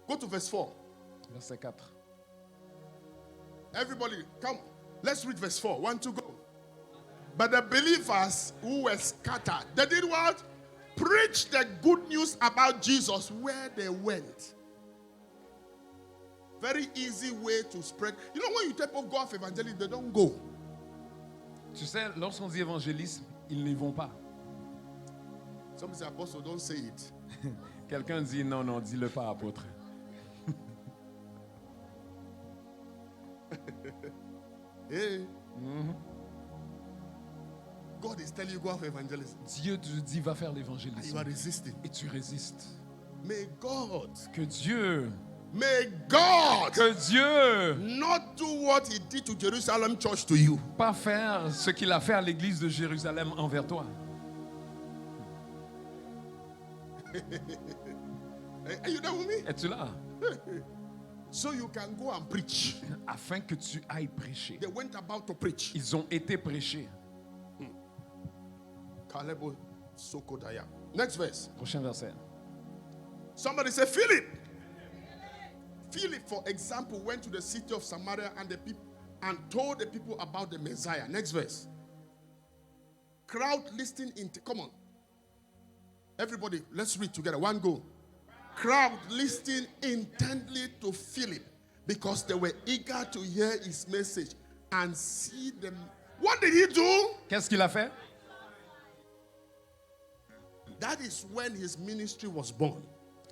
Go to verse 4. Verset 4. Everybody, come. Let's read verse 4. 1, 2, go. But the believers who were scattered, they did what? Preach the good news about Jesus where they went. Very easy way to spread. You know, when you tell people go off evangelism, they don't go. Tu sais, lorsqu'on dit évangélisme, ils n'y vont pas. Some say, Apostle, don't say it. Quelqu'un dit non, non, dis-le pas, apôtre. Hey. God is telling you go off evangelism. Dieu te dit va faire And you l'évangélisme. are resisting. Et tu résistes. May God, Que Dieu not do what he did to Jerusalem church to you. pas faire ce qu'il a fait à l'église de Jérusalem envers toi. Are you there with me? Es-tu là? So you can go and preach. Afin que tu ailles prêcher. They went about to preach. Ils ont été prêchés. Kalebo Sokodaya. Next verse. Prochain verset. Somebody say Philip. Philip, for example, went to the city of Samaria and the people and told the people about the Messiah. Next verse. Crowd listening in. Come on. Everybody, let's read together. One go. Crowd listening intently to Philip because they were eager to hear his message and see them. What did he do? Qu'est-ce qu'il a fait? That is when his ministry was born.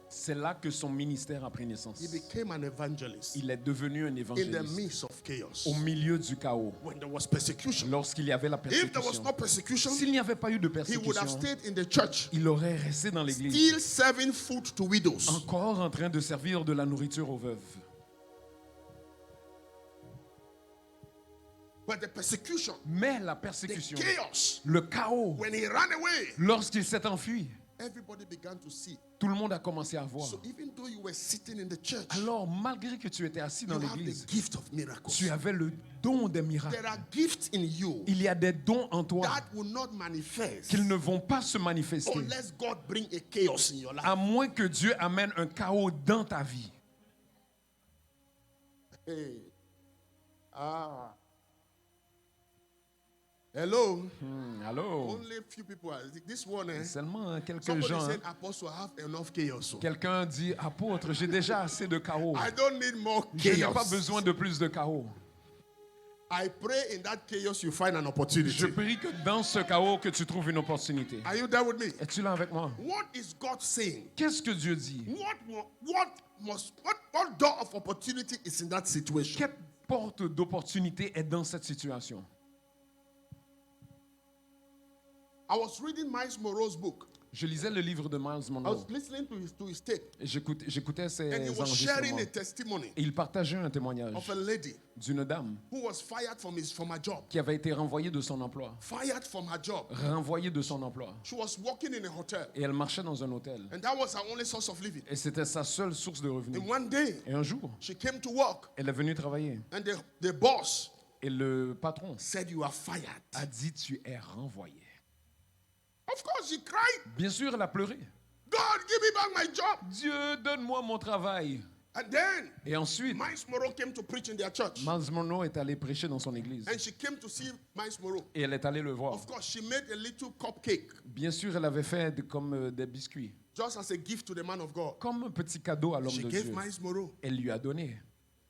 C'est là que son ministère a pris naissance. He became an evangelist Il est devenu un in the évangéliste midst of chaos. au milieu du chaos. When there was persecution. Lorsqu'il y avait la If there was persécution. no persecution, S'il n'y avait pas eu de he would have persécution, stayed in the church, il aurait resté dans l'église, still serving food to widows. encore en train de servir de la nourriture aux veuves. But the persecution, Mais la the persécution, chaos, le chaos, when he ran away, lorsqu'il s'est enfui, everybody began to see. tout le monde a commencé à voir. So even though you were sitting in the church, Alors, malgré que tu étais assis dans you have the l'église, gift of miracles. tu avais le don des miracles. There are gifts in you Il y a des dons en toi that will not manifest qu'ils ne vont pas se manifester, unless God bring a chaos in your life. à moins que Dieu amène un chaos dans ta vie. Hey. Ah. Hello. Allô? Only few people are. This one, Seulement quelques somebody gens. said, Apostle, I have enough chaos. Quelqu'un dit, apôtre, j'ai déjà assez de chaos. I don't need more Je n'ai chaos. pas besoin de plus de chaos. I pray in that chaos you find an opportunity. Je prie que dans ce chaos que tu trouves une opportunité. Are you there with me? Es-tu là avec moi? What is God saying? Qu'est-ce que Dieu dit? What What door of opportunity is in that situation? Quelle porte d'opportunité est dans cette situation? I was reading Miles Monroe's book. Je lisais le livre de Miles I was Monroe. listening to his tape. Et j'écoutais ses And he was sharing enregistrements. a testimony Et il partageait un témoignage of a lady d'une dame who was fired from her job. qui avait été renvoyée de son emploi. Fired from her job. Renvoyée de son emploi. She was working in a hotel. Et elle marchait dans un hôtel. And that was her only source of living. Et c'était sa seule source de revenus. And one day, Et un jour, she came to work. elle est venue travailler. And the boss Et le patron said, "You are fired." a dit, tu es renvoyé. Of course, she cried. Bien sûr, elle a pleuré. God, give me back my job. Dieu, donne-moi mon travail. And then, Et ensuite, Miles Monroe came to preach in their church. Miles Monroe est allé prêcher dans son église. And she came to see Miles Monroe. Et elle est allée le voir. Of course, she made a little cupcake Bien sûr, elle avait fait comme des biscuits. just as a gift to the man of God. Comme un petit cadeau à l'homme She de gave Dieu. Miles Monroe Elle lui a donné.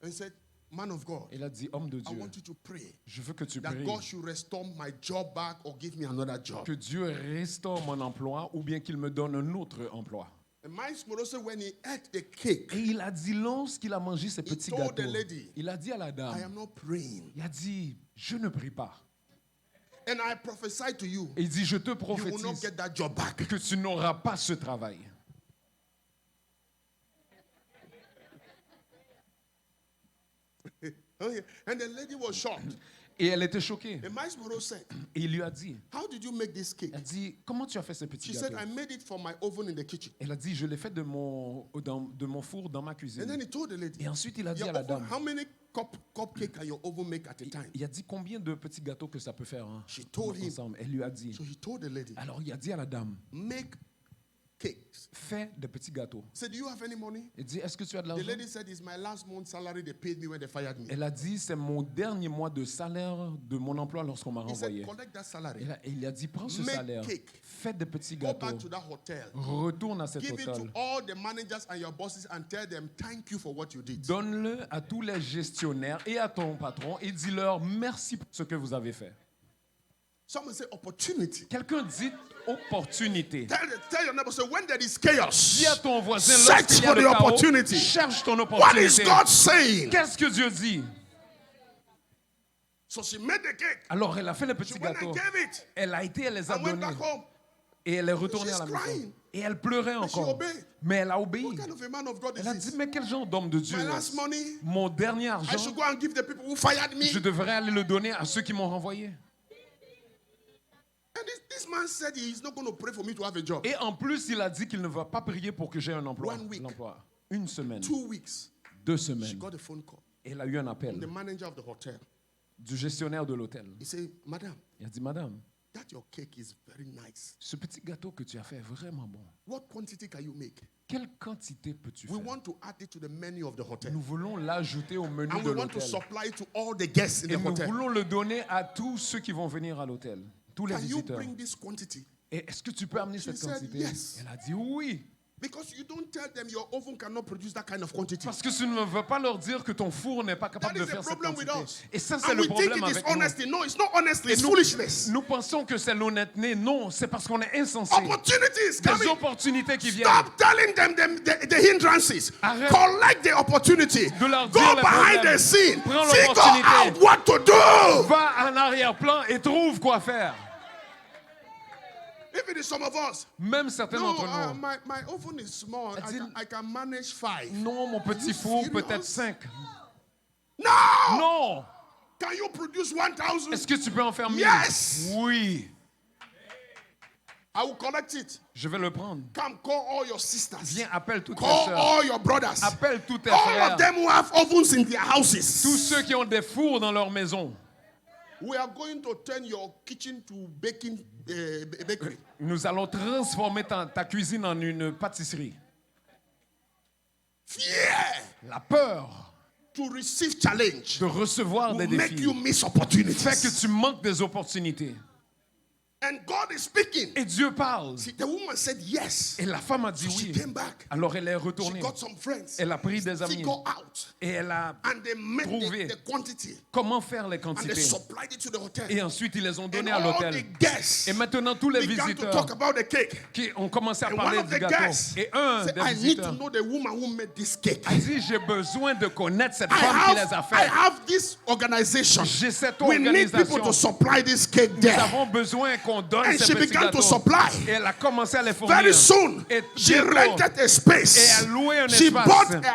and said, "Man of God, Elle a dit, homme de I Dieu, want you to pray je veux que tu that pries. God should restore my job back or give me another job." Que Dieu restaure mon emploi ou bien qu'il me donne un autre emploi. And Miles Monroe said, when he ate the cake, Et il a dit, lorsqu'il a mangé ces petits told the gâteaux, lady, il a dit à la "I dame, am not praying. il a dit, je ne prie pas. And I prophesy to you, Et il dit, je te you will not prophétise get that job back." que tu n'auras pas ce travail. Oh, yeah. And the lady was shocked. Et elle était choquée. And Miles Monroe said, Et il lui a dit, "How did you make this cake?" elle dit, comment tu as fait ces petits She said, gâteaux? "I made it from my oven in the kitchen." Elle a dit, je l'ai fait de mon four dans ma And then cuisine. he told the lady, Et ensuite, il a dit "Your à la oven, dame, how many cupcake can your oven make at a time?" il a dit combien de petits gâteaux que ça peut faire hein, She told him. ensemble. Elle lui a dit. So he told the lady, Alors il a dit à la dame, "Make cakes." fais des petits gâteaux. He said, "Do you have any money?" Il dit, est-ce que tu as de The l'argent? lady said, "It's my last month's salary they paid me when they fired me." Elle a dit, c'est mon dernier mois de salaire de mon emploi lorsqu'on m'a He said, renvoyé. "Collect that salary. Et il a dit, prends ce Make salaire, cake. fais des petits Go gâteaux, back to that hotel. retourne à cet Give it to hôtel, all the managers and your bosses and tell them thank you for what you did." donne-le à tous les gestionnaires et à ton patron et dis-leur merci pour ce que vous avez fait. Someone say opportunity. Quelqu'un dit opportunité. Tell your neighbor, say, when there is chaos, Dis à ton voisin, search lorsqu'il y a for le the chaos, opportunity. cherche ton What is opportunité. God saying? Qu'est-ce que Dieu dit? So she made the cake. Alors elle a fait les She petits went gâteaux. and gave it. Elle a été, elle les a And went donnés. back home. Et elle est retournée à la She's maison. crying. Et elle pleurait And she encore. obeyed. Mais elle a obéi. What kind of a man of God Elle a is dit, this? mais quel genre d'homme de Dieu My est-ce? last money, Mon dernier I argent, should go and give the people who fired me. je devrais aller le donner à ceux qui m'ont renvoyé. And this man said he's not going to pray for me to have a job. Et en plus, il a dit qu'il ne va pas prier pour que j'aie un emploi. One week. L'emploi. Une semaine, 2 weeks, 2 she semaines. got a phone call Et elle a eu un from appel the manager of the hotel. du gestionnaire de l'hôtel. He said, "Madam, Il a dit, madame, that your cake is very nice. ce petit gâteau que tu as fait est vraiment bon. What quantity can you make? Quelle quantité peux-tu We faire? want to add it to the menu of the hotel. Nous voulons l'ajouter au menu And de we want to l'hôtel. supply it to all the guests in Et the nous hotel. voulons le donner à tous ceux qui vont venir à l'hôtel. Tous les Can you visiteurs. bring this quantity? Et est-ce que tu peux amener cette said quantité? yes. Elle a dit oui. Because you don't tell them your oven cannot produce that kind of quantity. Parce que tu ne veux pas leur dire que ton four n'est pas capable That de is the faire cette problem with quantité. us. Et ça, c'est And le we think problème it is avec nous. honesty. No, it's not honesty. Et It's foolishness. nous pensons que c'est l'honnêteté. Non, c'est parce qu'on est insensé. Opportunities Des coming. opportunités qui viennent. Stop telling them the hindrances. Arrête Collect the opportunity. de leur Go dire les behind problèmes. the scene. Prends Figure l'opportunité. out what to do. Va en arrière-plan et trouve quoi faire. If it is some of us, Même certains no, d'entre nous. my oven is small. I didn't- I can manage 5. Non, mon petit four, serious? peut-être 5. No! Non! Can you produce 1,000? Est-ce que tu peux en faire 1000? Yes! Oui. I will collect it. Je vais le prendre. Come, call all your sisters. Viens, appelle toutes tes Call sœurs. all your brothers. Appelle tous tes All frères. of them who have ovens in their houses. Tous ceux qui ont des fours dans leur maison. We are going to turn your kitchen to baking bakery. Nous allons transformer ta cuisine en une pâtisserie. Fear La peur to receive challenge de recevoir des will make défis you miss fait opportunities. que tu manques des opportunités. And God is speaking. Et Dieu parle. See, the woman said yes. Et la femme a dit So she oui. came back. Alors elle est She retournée. got some friends. Elle a pris des amis. Figure out. Et elle a And they met trouvé the quantity. comment faire les And they quantités. supplied it to the hotel. Et ensuite, ils les ont And donnés à all l'hôtel. the guests Et maintenant, tous les began to visiteurs talk about the cake. qui ont commencé à And one parler of du the gâteau. guests Et un said, des I need to visiteurs know the woman who made this cake. a dit, j'ai besoin de connaître cette I femme qui les a have, I fait. have this organization. J'ai cette We need people organisation. to supply this cake Nous there. avons besoin qu'on donne And ces she petits began to gâteaux. supply. Et elle a commencé à les fournir. Very soon, Et she bientôt, rented a space. Et a loué un She espace. bought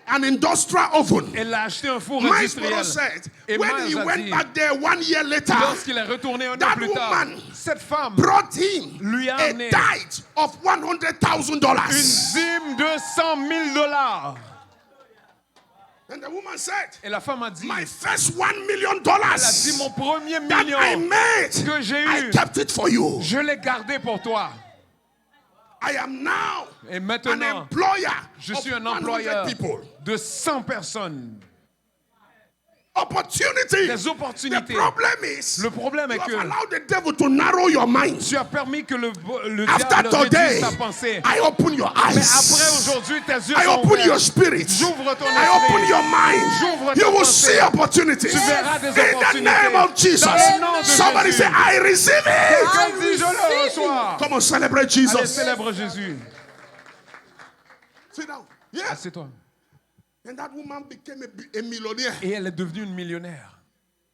an industrial oven. Elle a acheté un four Miles industriel. Morrow said, Et when Miles he a went dit, back there 1 year later, lorsqu'il est retourné un an that plus tard, woman cette femme brought him lui a a amené tithe of une $100,000. dîme de $100,000. And the woman said, Et la femme a dit, my first $1 million elle a dit, mon premier that I million made, que j'ai I eu, kept it for you. je l'ai gardé pour toi. I am now Et an maintenant, employer je of suis un 100 employeur people. de 100 personnes. Opportunity. Des The opportunités. problem is, Le problème est you have que allowed the devil to narrow your mind. tu as permis que le After diable today, réduise ta pensée. I open your Mais eyes. après aujourd'hui, tes yeux I sont open your ouverts. spirit. J'ouvre ton I open esprit. your mind. J'ouvre You ta will pensée. see opportunities. Tu verras des In the opportunités. name of Jesus. Dans le nom de Somebody Jésus. say, I receive it. Quelqu'un dit, je le reçois. Come on, celebrate Allez, Jesus. célèbre Jésus. Sit down. Yes. Assieds-toi. And that woman became a millionaire Et elle est devenue une millionnaire.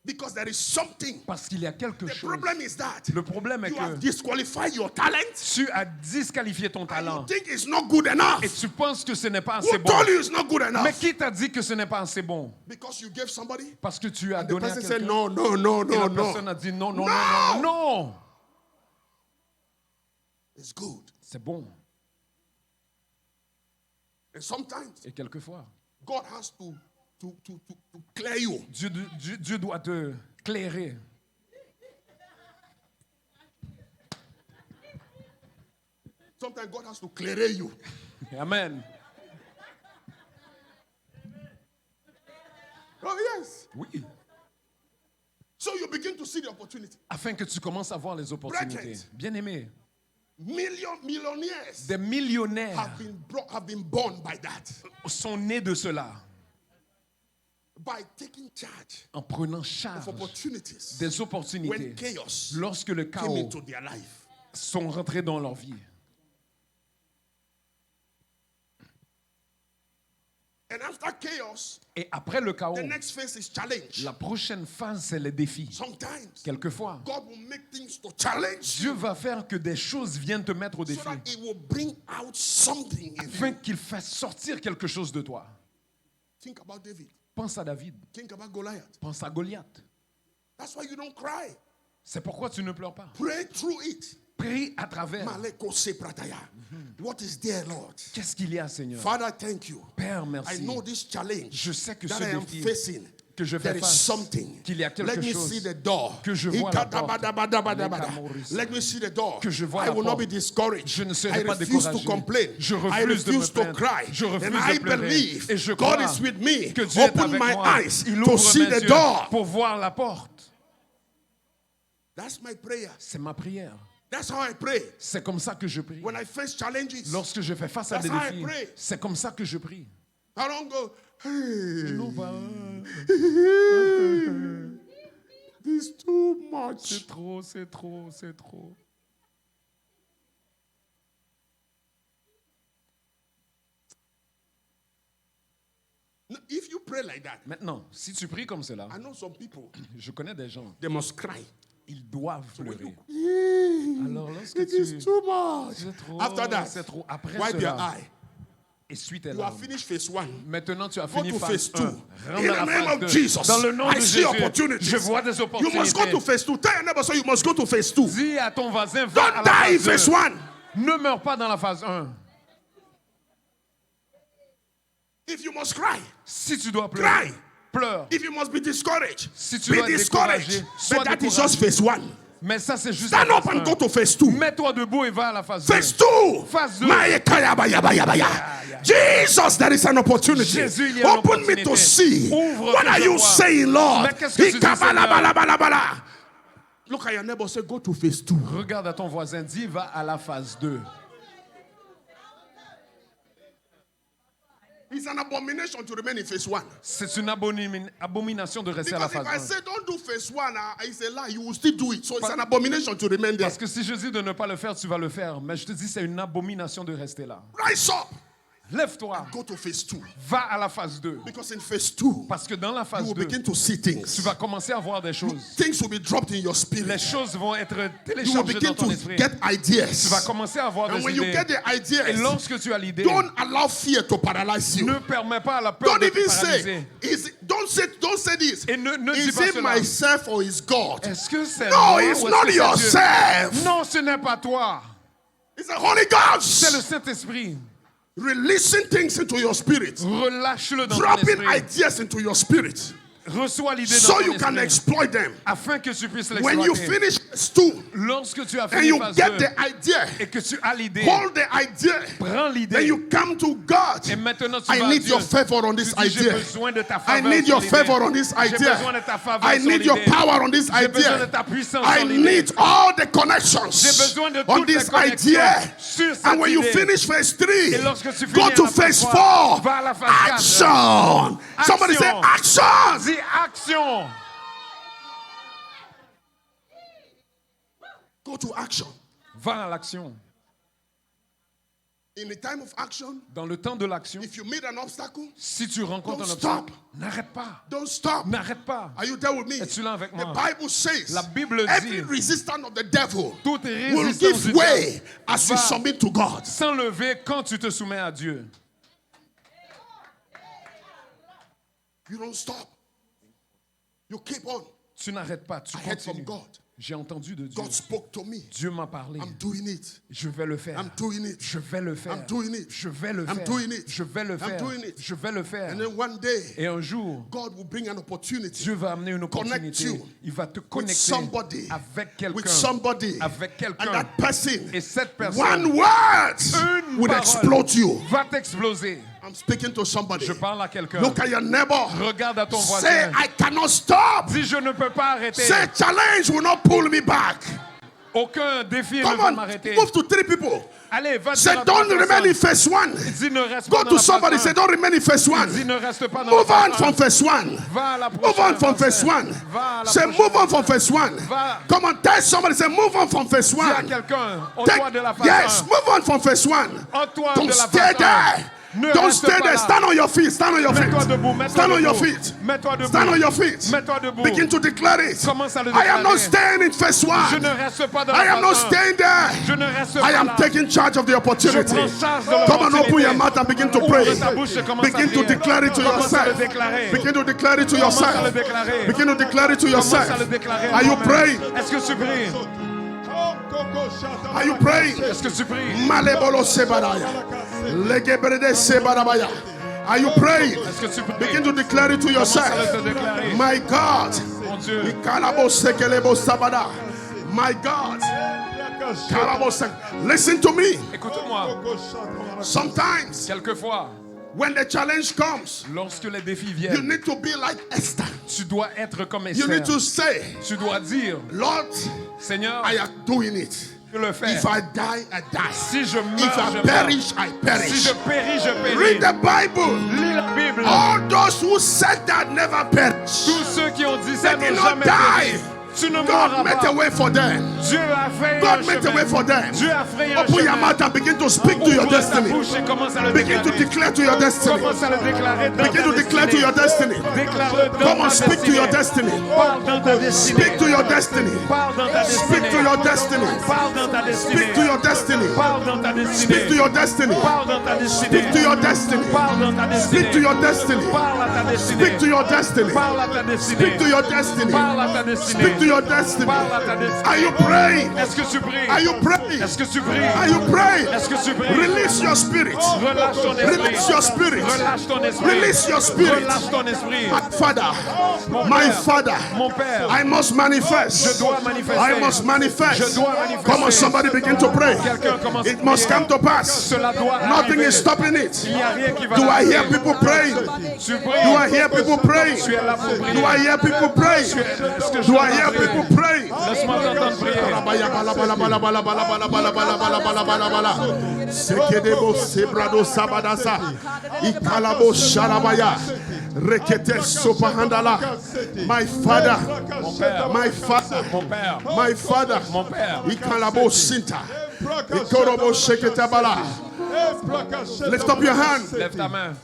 because there is something. Parce qu'il y a quelque The chose. problem is that Le problème est you have que disqualified your talent. tu as disqualifié ton And you talent. think it's not good enough. Et tu penses que ce n'est pas assez Who bon. told you it's not good Mais enough? qui t'a dit que ce n'est pas assez bon? Because you gave somebody. Parce que tu as The donné à person said, quelqu'un. no, no, no, Et no, la no. personne a dit non, non, No. non, non, non. It's good. C'est bon. And sometimes Et quelquefois, God has to clear you. Dieu doit te clairer. Sometimes God has to clear you. Amen. Oh, yes. Oui. So you begin to see the opportunity. Afin que tu commences à voir les opportunités. Brethren. Bien-aimé, Millionaires des millionnaires have been born by that. sont nés de cela. By taking charge En prenant of charge opportunities. des When opportunités chaos lorsque le came chaos into their life. sont rentrés dans leur vie. And after chaos, Et après le chaos, the next phase is challenge. la prochaine phase, c'est les défis. Sometimes Quelquefois, God will make things to challenge Dieu va faire que des choses viennent te mettre au so défi. that it will bring out something in Afin you. qu'il fasse sortir quelque chose de toi. Think about David. Pense à David. Think about Goliath. Pense à Goliath. That's why you don't cry. C'est pourquoi tu ne pleures pas. Pray through it. Prie à travers. Maleko seprataya. What is there, Lord? Qu'est-ce qu'il y a, Seigneur? Father, thank you. Père, I merci. know this challenge Je sais que that ce I am défi facing. que je There fais is face, something. qu'il y a quelque Let me chose see the door. que je vois la porte. Let me see the door. Que je vois I la will not be porte. discouraged. Je ne serai I pas refuse to découragé. complain. Je I refuse de me refuse to plaindre. cry. Je refuse And I de pleurer. believe Et je God crois is with me. que Dieu est Open avec my moi. eyes Il to ouvre see mes the yeux door. pour voir la porte. That's my prayer. C'est ma prière. That's how I pray. C'est comme ça que je prie. When I face challenges, Lorsque je fais face à des That's how I défis, pray. c'est comme ça que je prie. I don't go, hey, this is too much. C'est trop, c'est trop, c'est trop. No, if you pray like that, Maintenant, si tu pries comme cela, I know some people, je connais des gens, they must cry. ils doivent pleurer. Yeah, Alors lorsque it tu... is too much. C'est trop, After that, c'est trop. Après wipe your cela, eye. essuie tes You have larmes. finished phase 1. Maintenant, tu as Go fini to phase phase 1. 2. Rentre In dans the la name phase of 2. Jesus, Dans le nom I de see Jésus, opportunities. je vois des You must go to opportunités. phase 2. Tell your neighbor, so you must go to phase 2. Dis à ton voisin, va à Don't la die in phase phase 2. 1. Ne meurs pas dans la phase 1. If you must cry, Si tu dois pleurer, cry. pleure. If you must be discouraged, Si tu be dois être discouraged. découragé, sois But that is découragé. just phase 1. Mais ça, c'est juste Stand la up phase and 1. go to phase 2. Mets-toi debout et va à la phase 2. Phase 2. Phase 2. Jesus, there is an opportunity. Jésus, il y a une Open me to opportunité. see. Ouvre What que are je you vois. saying, Lord? Mais qu'est-ce que tu dis, Seigneur? Look at your neighbor, say, go to phase 2. Regarde à ton voisin, dis, va à la phase 2. It's an abomination to remain in phase 1. C'est une abomination de rester à la Because if phase I 1. say don't do phase 1, it's a lie. You will still do it. So it's an abomination to remain there. Parce que si je dis de ne pas le faire, tu vas le faire. Mais je te dis, c'est une abomination de rester là. Rise up. Lève-toi, Go to phase 2. va à la phase 2. Because in phase 2, Parce que dans la you phase will 2, begin to see tu things. vas commencer à voir des choses. Things will be dropped in your Les spirit. choses vont être You will téléchargées begin dans ton to esprit. get Tu vas ideas. commencer à avoir And des when you idées. get the Et ideas, lorsque tu as l'idée, don't allow fear to paralyze you. ne permets pas à la peur Don't de te even paralyser. say, don't say this. Et ne dis Is pas it cela. myself or is God? Est-ce que c'est No, moi it's ou est-ce not que c'est Dieu? yourself. Non, ce n'est pas toi. It's the Holy C'est le Ghost. Saint-Esprit. Releasing things into your spirit. Relâche-le dans ton Dropping esprit. ideas into your spirit. Reçois l'idée dans So ton you can esprit. exploit them. Afin que tu puisses When you l'exploiter. finish phase 2 Lorsque tu as and fini you phase get 2 the idea, et que tu as l'idée, hold the idea. prends Then l'idée. you come to God. Et maintenant tu I vas à need Dieu. your favor on Tu this dis, j'ai idea. besoin de ta I faveur need sur your l'idée. favor on this J'ai besoin idea. de ta faveur I sur need your l'idée. power on this J'ai besoin de idea. ta puissance I sur l'idée. need all the J'ai connections besoin de on toutes les this connexions idea. sur cette And when you idée. finish phase 3, Et lorsque tu go finis to à la phase phase 3, 4. va à la phase 4. Action. Somebody say action. Dis action. Go to action. Va à l'action. In the time of action, Dans le temps de l'action, if you meet an obstacle, si tu rencontres Don't un obstacle, stop. n'arrête pas. don't stop. N'arrête pas. Are you there with me? Es-tu là avec The moi? Bible says La Bible every dit, resistance of the devil toute will résistance give du way diable as you va submit to God. s'enlever quand tu te soumets à Dieu. You don't stop. You keep on. Tu n'arrêtes pas, tu I heard from continues. God. J'ai entendu de Dieu. God spoke to me. Dieu m'a parlé. I'm doing it. Je vais le faire. I'm doing it. Je vais le faire. I'm doing it. Je vais le I'm faire. doing it. Je vais le I'm faire. doing it. Je vais le faire. And then one day, Et un jour, God will bring an opportunity Dieu va amener une Connect opportunité. you Il va te with connecter somebody. avec With quelqu'un. somebody. Avec And quelqu'un. that person, Et cette one personne, word une will parole explode you. va t'exploser. I'm speaking to somebody. Je parle à quelqu'un. Look at your neighbor. Regarde à ton Say, voisin. I cannot stop. Dis, je ne peux pas arrêter. Say, challenge will not pull me back. Aucun défi ne Come va on, m'arrêter. move to 3 people. Allez, va Say, dire à don't trois remain in personnes. phase 1. Dis, ne reste Go pas dans to la somebody, phase say, 1. don't remain in phase 1. Dis, ne reste pas dans Move la on phase 1. from phase 1. Va à la Move prochaine on from phase phase. 1. Va à la Say, prochaine move on from phase 1. Va. Come on, tell somebody, say, move on from phase Dis à 1. quelqu'un, ôte-toi de la phase Yes, 1. move on from phase 1. Ôte-toi Don't de la stay phase 1. there. Ne Don't reste stay pas there. là. Stand on your feet. Stand on your feet. Mets-toi debout, mets-toi Stand on your debout. feet. Mets-toi debout. Stand on your feet. Mets-toi debout. Begin to declare it. Commence à le I am not déclarer. staying in phase Je 1. ne reste pas dans I la am not phase 1. staying there. Je ne reste I pas am là. taking charge of the Je opportunity. prends charge de Come on, open l'opportunité. your mouth and begin to pray. Ouvre ta bouche et commence à Begin to prier. declare it to Commence à le yourself. déclarer. Begin to declare it to Commence à le yourself. déclarer. Begin to declare it to Commence à yourself. le déclarer. Are you toi-même. praying? Est-ce que tu pries? Are you praying? Est-ce que tu pries? Malebolo sebaraya. Legebrede sebarabaya. Are you praying? Est-ce que tu pries? Begin to declare it to Commence à yourself. le déclarer. My God. Mon Dieu. Ikalabo sekelebo sabada. My God. Kalabo se- Listen to me. Écoute-moi. Sometimes Quelquefois, when the challenge comes, lorsque les défis you viennent, need to be like Esther. tu dois être comme You need to Esther. say, Tu dois dire, Lord, Seigneur, I am doing it. je le fais. If I die, I die. Si je If meurs, I je meurs. perish, I Si perish. je péris, je péris. Read the Bible. Lis la Bible. All those who said that never perish. Tous ceux qui ont dit ça They n'ont did not jamais die. péri. Tu ne mourras God made a pas. way for them. Dieu a fait un God made a way chemin. for them. Dieu a fait un Open your chemin. mouth and begin to speak to your Ouvre ta destiny. bouche et commence à le Begin to déclarer. declare to your destiny. Commence à le déclarer dans Begin ta to declare to your destinée. destiny. Déclare-le dans Come on, ta speak to your destinée. destiny. Parle dans ta destinée. Speak to your destiny. Parle dans ta Speak destinée. to your destiny. Parle dans ta destinée. Speak to your destiny. Parle dans ta destinée. Speak to your destiny. Parle dans ta destinée. Speak to your destiny. Parle dans ta destinée. Speak to your destiny. Parle à ta destinée. Speak to your destiny. Parle à ta destinée. Speak to your destiny. Parle à ta destinée. Speak to your destiny. Parle à ta destinée. Are you praying? Est-ce que tu pries? Are you praying? Est-ce que tu pries? Are you praying? Est-ce que tu pries? Release your spirit. Relâche ton esprit. Release your spirit. Relâche ton esprit. Release your spirit. Relâche ton esprit. My Father, Mon my Père. Father, Mon Père. I must manifest. Je dois manifester. I must manifest. Je dois manifester. Come on, somebody begin to pray. Quelqu'un commence à It must prier. come to pass. Cela doit Nothing arriver. is stopping it. Il n'y a rien qui va Do I l'arrêter. hear people praying? Tu Do pries. I hear people praying? Tu es là pour prier. Do I hear people praying? Est-ce que je Do I t'entends hear prier? people praying? Laisse-moi t'entendre prier. Bala bala bala bala bala bala bala bala bala bala bala bala bala. Sekedebo sebrado sabadasa. Ikalabo sharabaya. Rekete sopahandala. My father, my father, Mon père, my father. mon père. Ikalabo sinta. Ikorobo sheketabala. Lift up your hand. Lève ta main.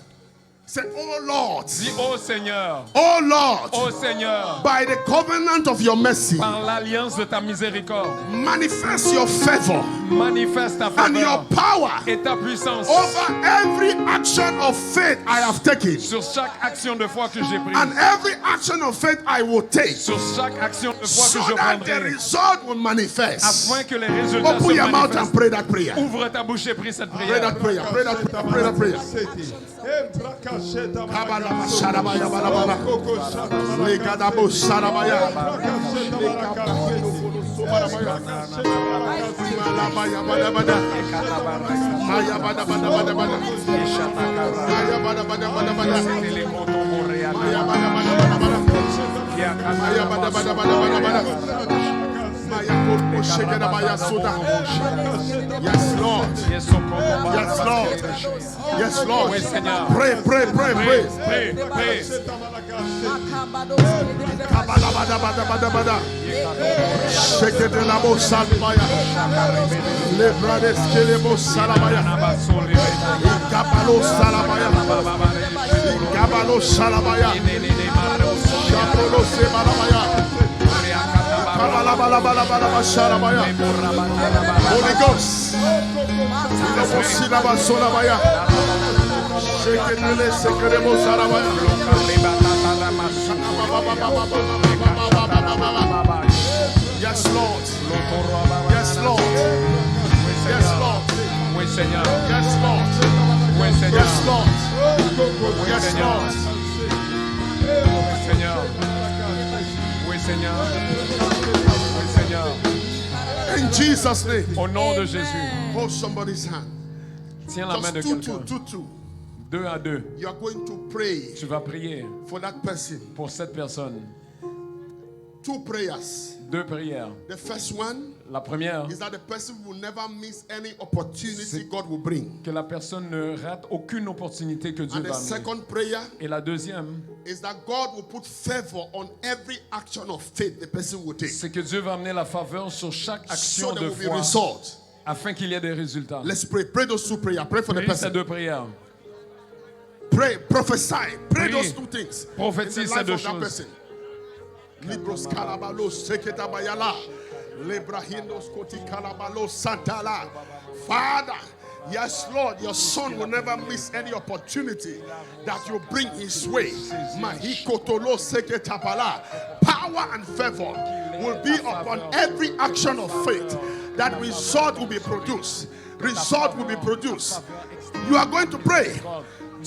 Say, oh Lord, Dis, ô Seigneur, oh Lord, ô Seigneur, by the covenant of your mercy, par l'alliance de ta miséricorde, manifest your favor manifeste ta and your faveur power et ta puissance over every action of faith I have taken, sur chaque action de foi que j'ai prise, and every action of faith I will take, sur chaque action de foi so que je that the prendrai, result will manifest. afin que les résultats Open se your mouth and manifestent. pray that prayer. Ouvre ta bouche et prie cette Pray prière. that prayer. Pray that prayer. Pray that prayer. Kabalaba sharabaya balabala. Legadabo sharabaya. Malabaya badabada. Maya badabada. Maya badabada. Maya badabada. Maya koko shekeda baya suda. Yes, Lord. Yes, Lord. Yes, Lord. Oui, Seigneur. Pray. Prie, prie. Kabalabada. Shekede labo salbaya. Lebrades kelebo salabaya. Kabalo salabaya. Kabalo salabaya. Kabalo sebalabaya. Kabalabalabalabalaba salabaya. Holy Ghost. Ilabo silaba solabaya. Shekede sekelebo salabaya. Yes, Lord. Yes, Lord. Yes, Lord. Oui, Seigneur. Yes, Lord. Oui, Seigneur. Yes, Lord. Yes, Lord. Oui, Seigneur. Oui, Seigneur. Oui, Seigneur. In Jesus' name. Au nom de Jésus. Hold somebody's hand. Tiens la main de Just quelqu'un. two. 2 à 2. You are going to pray Tu vas prier for that person. pour cette personne. 2 prayers. 2 prières. The first one La première, is that the person will never miss any opportunity God will bring. que la personne ne rate aucune opportunité que Dieu And the va amener. second prayer Et la deuxième, is that God will put favor on every action of faith the person will take. c'est que Dieu va amener la faveur sur chaque So action there de will be foi result. afin qu'il y ait des résultats. Let's pray. Pray those 2 prayers. Pray for the Prie ces person. 2 prières. Pray, prophesy. Pray Prie. those 2 things. Prophétise in the ces life 2 of that choses. person. Libros kalabalos seketa bayala. Lebrahinos koti kalabalos santala. Father, yes, Lord, your son will never miss any opportunity that you bring his way. Mahikotolo seketa pala. Power and favor will be upon every action of faith. That result will be produced. Result will be produced. You are going to pray.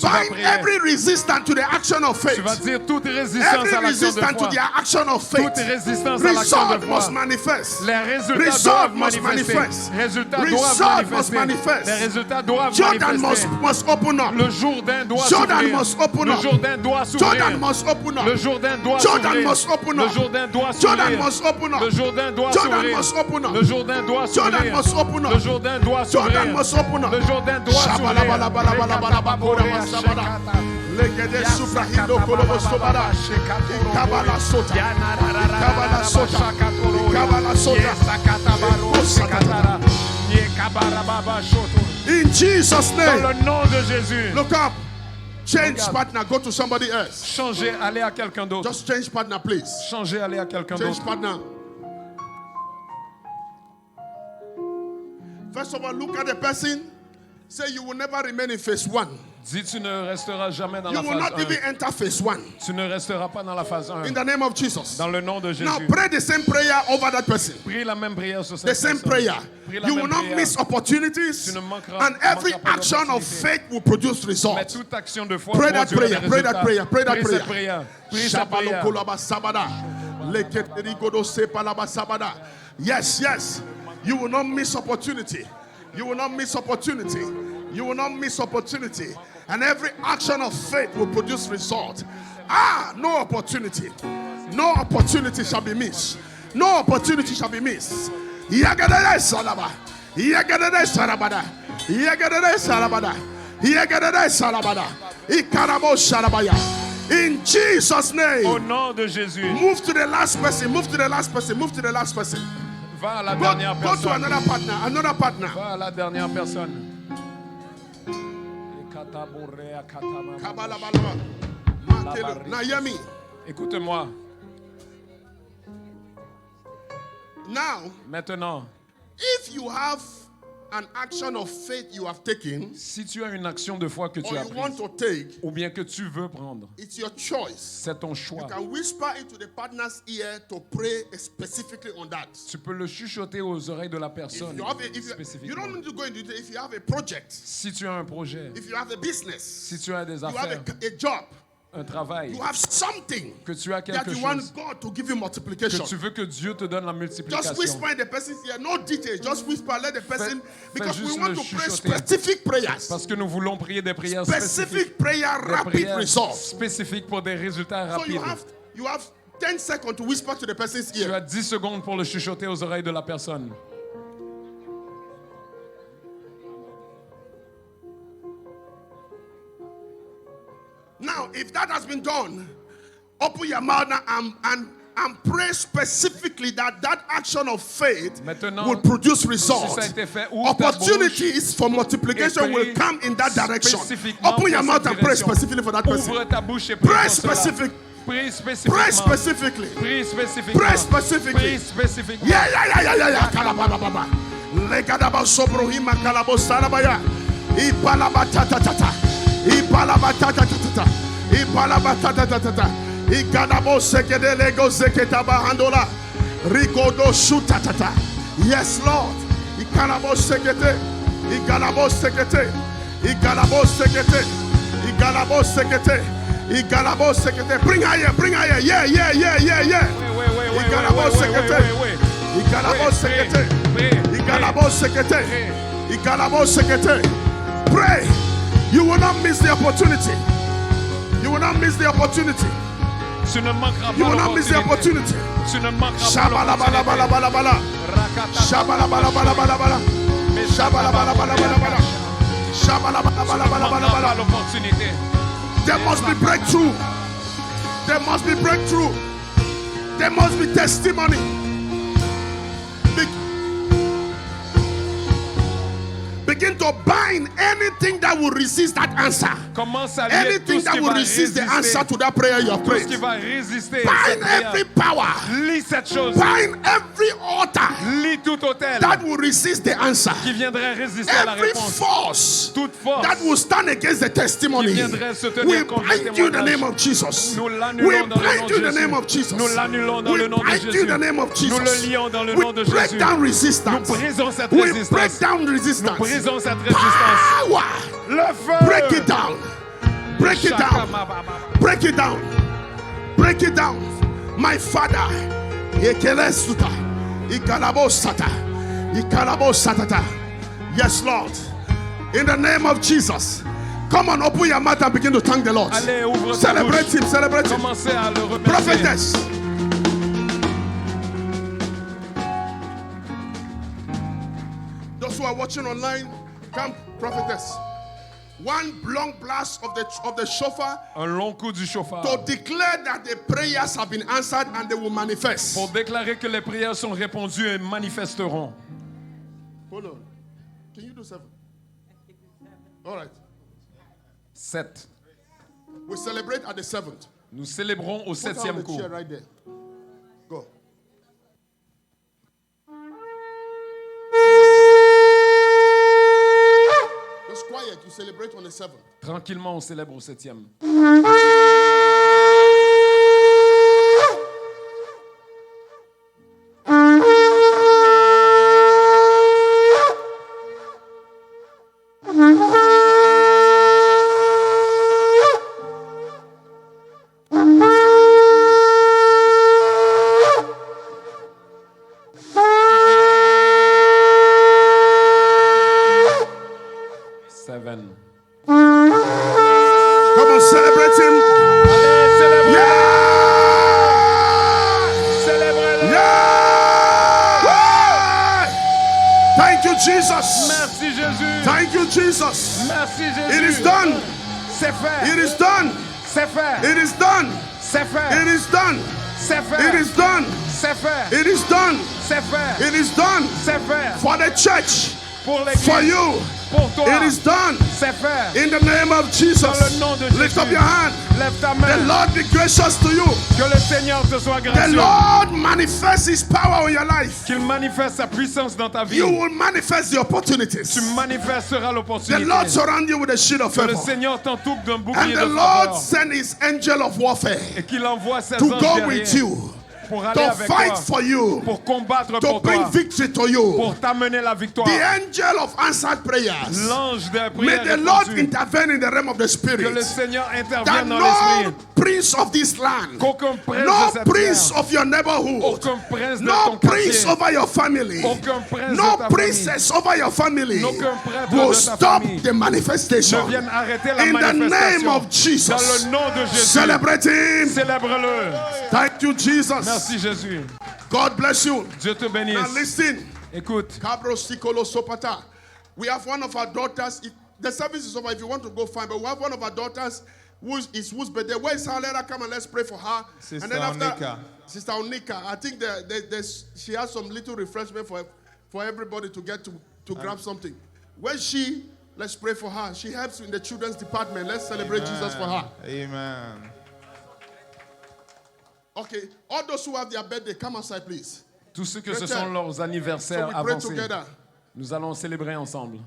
Bind prier. every resistance to the action of faith. Tu vas dire toute résistance Every à l'action de resistance to foi. their action of faith. Toute résistance à l'action Result de must foi. manifest. Les résultats Result doivent must manifester. manifest. Résultats doivent Result must manifester. manifest. Les résultats doivent Jordan manifester. must open up. Le Jourdain doit Jordan s'ouvrir. must open Le up. Jourdain doit s'ouvrir. Jordan must open up. Le Jourdain doit Jordan s'ouvrir. must open Le up. Jourdain doit Jordan s'ouvrir. must open up. Le Jourdain doit Jordan s'ouvrir. must open up. Le Jourdain doit Jordan s'ouvrir. must open up. Le Jourdain doit s'ouvrir. Jordan must open up. Le Jourdain doit s'ouvrir. Legede suprahindo kolobo sobara. Ikabala sota. Ikabala sota. Ikabala sota. In Jesus' Dans name. le nom de Jésus. Look up. Change partner. Go to somebody else. Changez, allez à quelqu'un d'autre. Just change partner, please. Changez, allez à quelqu'un Change d'autre. partner. First of all, look at the person. Say you will never remain in phase 1. Dis, tu ne resteras jamais dans You la will phase not even 1. enter phase 1. Tu ne resteras pas dans la phase 1. In the name of Jesus. Dans le nom de Now Jésus. pray the same prayer over that person. Prie la même prière sur cette The same personne. prayer. Prie la You même will not prière. miss opportunities. Tu ne manqueras- And every manqueras pas action of d'opportunité. faith will produce Mais results. toute action de foi Pray that produira prayer. des Pray that résultats. prayer. Pray that Prie cette prayer. prière. Prie cette prière. Shabalokolaba sabada. Leketerigodo sepalaba sabada. Yes, yes. You will not miss opportunity. You will not miss opportunity. You will not miss opportunity. And every action of faith will produce result. Ah, no opportunity. No opportunity shall be missed. No opportunity shall be missed. Yagadada salaba. Yagadada salabada. Yagadada salabada. Yagadada salabada. Ikarabo salabaya. In Jesus' name. Au nom de Jésus. Move to the last person. Move to the last person. Move to the last person. Va à la Go, dernière go to personne. another partner. Another partner. Va à la dernière personne. Kabalabalaba. Makelo. Naomi. Écoute-moi. Now, Maintenant, if you have an action of faith you have taken, si tu as une action de foi que tu or as you want prise, to take, ou bien que tu veux prendre, it's your choice. c'est ton choix. You can whisper into the partner's ear to pray specifically on that. Tu peux le chuchoter aux oreilles de la If personne you have a, if you spécifiquement. don't need to go into it. If you have a project, Si tu as un projet, if you have a business, si tu as des you have affaires, a job, un travail, you have something que tu as that quelque you chose, want God to give you que multiplication. tu veux que Dieu te donne la Just multiplication, whisper in the person's ear, no details. Just whisper, let the person, because we juste want le to pray chuchoter. specific prayers, parce que nous voulons prier des prières spécifiques, specific prayer, des rapid prières results. spécifiques pour des résultats So rapides. you have 10 seconds to whisper to the person's Tu ear. as 10 secondes pour le chuchoter aux oreilles de la personne. Now, if that has been done, open your mouth now and pray specifically that action of faith Maintenant, will produce si results. ça a été fait, ouvre ta bouche Opportunities for multiplication et will come in that direction. spécifiquement Open your pour mouth cette and pray direction. specifically for that person. Ouvre ta bouche et prie Pray pour cela. specific. Prie Pray spécifiquement. specifically. Prie spécifiquement. Pray specifically. Prie spécifiquement. Yeah. Kalababa. Legadaba sobrohima kalabo sarabaya. Ipalabatatata. Ipalabatatata. Ipalabatatata. Igadabo sekede lego zeketaba handola. Rigodo shutatata. Yes, Lord. Ikalabo sekete. Igalabo sekete. Igalabo sekete. Igalabo sekete. Igalabo sekete. Bring higher. Yeah. Igalabo sekete. Igalabo sekete. Igalabo sekete. Igalabo sekete. Pray. You will not miss the opportunity. You will not miss the opportunity. Tu ne manqueras You will pas not miss the opportunity. Tu ne manqueras pas Shabalabalabalabala. Shabalabalabalabala. Shabalabalabalabala. Shabalabalabalabala. l'opportunité. There must be breakthrough. There must be breakthrough. There must be testimony. Begin to bind anything that will resist that answer. Commence à lier tout Anything ce that qui will va resist the résister. answer to that prayer you have Tout ce prayed. qui va résister cette Bind prière. every power. Lis cette chose. Bind every altar Lis tout hôtel that will resist the answer. qui viendrait résister à la Every réponse. force Toute force that will stand against the testimony. qui viendrait se tenir We contre le bind you in the témoignage. name of Jesus. Nous We l'annulons dans le nom bind de you in the Jésus. name of Jesus. Nous l'annulons dans We le nom de bind you Jésus. in the name of Jesus. Nous le lions dans le We nom de break Jésus. down Nous resistance. brisons cette We break résistance. down Nous resistance. brisons cette résistance. Power. Le feu. Break it down. Break it down. Break it down. Break it down. My Father. Ekelesuta. Ikalabosata. Ikalabosatata. Yes, Lord. In the name of Jesus. Come on, open your mouth and begin to thank the Lord. Allez, ouvre ta Celebrate bouche. him. Celebrate him. Commencez à le remercier. Prophetess. Those who are watching online, come, prophetess. One long blast of the shofar Un long coup du chauffard. to declare that the prayers have been answered and they will manifest. Pour déclarer que les prières sont répondues et manifesteront. Hold on. Can you do 7? All right. 7. We celebrate at the 7th. Nous célébrons au Put down 7e the coup. chair right there. Go. Just quiet. You celebrate on the 7th. Tranquillement, on célèbre au 7e. Seven. Jesus. Merci It Jésus. is done. C'est fait. It is done. C'est fait. It is done. C'est fait. It is done. C'est It fait. is done. C'est fait. It is done. C'est fait. It is done. C'est fait. For the church. Pour For l'église. you. Pour toi. It is done. C'est fait. In the name of Jesus. Dans le nom de Lift Jésus. up your hand. Lève ta The main. Lord be gracious to you. Que le Seigneur te soit The gracieux. Lord manifests His power in your life. Qu'il manifeste sa puissance dans ta vie. You will manifest the opportunities. Tu manifesteras The l'opportunité. Lord surround you with a shield of Que le favor. Seigneur t'entoure d'un And bouclier the de Lord faveur. send His angel of warfare Et qu'il envoie ses to anges go with guerriers you, pour aller to avec fight toi. for you, Pour combattre to pour bring toi. victory to you. Pour t'amener la victoire. The angel of answered prayers. L'ange des May prières the Lord répondues. intervene in the realm of the Que Spirit. le Seigneur That intervienne dans l'esprit. no prince of this land, Qu'aucun prince no de cette prince terre, of your neighborhood, aucun prince de no ton prince quartier, over your family, aucun prince no de ta princess over your family Aucun prêtre will de ta stop famille the manifestation. ne vienne arrêter la In the name manifestation. of Jesus. Dans le nom de Jésus. Celebrate Him. Célèbre-le. Thank you, Jesus. Merci Jésus. God bless you. Dieu te Now bénisse. listen. Écoute, Cabro Sikolo Sopata. We have one of our daughters. The service is over. If you want to go, fine. But we have one of our daughters whose birthday. Where is her? Let her come and let's pray for her. Sister and then after, Onika. Sister Onika. I think she has some little refreshment for everybody to get to grab something. Where's she? Let's pray for her. She helps in the children's department. Let's celebrate Jesus for her. Amen. Okay. All those who have their birthday, come outside, please. tous ceux que ce sont leurs anniversaires So we pray avancés, together. nous allons célébrer ensemble.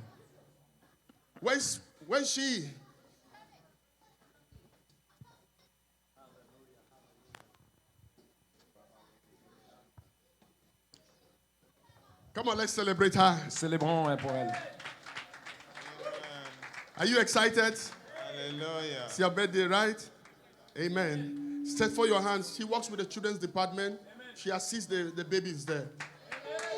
Where's she? Come on, let's celebrate her. Célébrons pour elle. Are you excited? Hallelujah. It's your birthday, right? Amen. Stretch for your hands. She works with the children's department. She assists the babies there.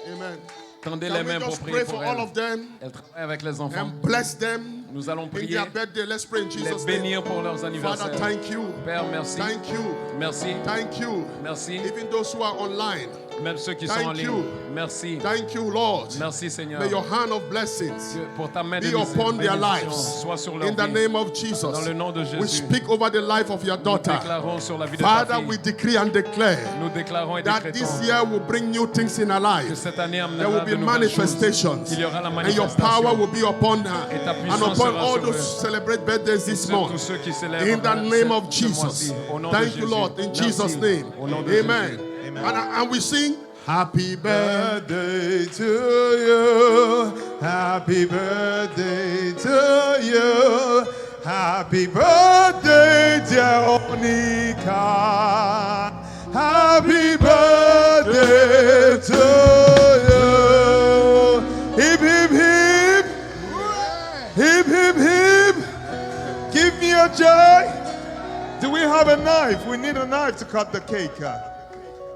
Amen. Tendez les Can we mains pour just prier pray pour for all elle. of them Elle travaille avec les enfants. and bless them Nous allons in prier, their birthday? Let's pray in les Jesus' name. bénir pour leurs Father, anniversaires. thank you. Père, merci. Thank you. Merci. Thank you. Merci. Even those who are online. Même ceux qui sont Thank en ligne. you. Merci. Thank you, Lord. Merci Seigneur. May your hand of blessings Que pour ta main de be upon their bénédiction lives. soit sur leur In the vie. name of Jesus. Dans le nom de We Jésus. speak over the life of your Nous daughter. déclarons sur la vie de ta Father, fille. we decree and declare Nous déclarons et that décrétons this year will bring new things in her que life. cette année There amènera will de be nouvelles choses. manifestations. Il y aura la And your power will manifestation. be upon her. Et ta And puissance upon sera all sur those eux. who celebrate birthdays this Sur month. tous ceux qui célèbrent In the name of ce Jesus. mois-ci. Au nom de Thank you, Jésus. Lord. In Merci. Jesus' name. Au nom de Amen. Jésus. And we sing, Happy birthday. Birthday to you. Happy birthday to you. Happy birthday, dear Onika. Happy birthday to you. Hip, hip, hip. Hip, hip, hip. Give me a joy. Do we have a knife? We need a knife to cut the cake.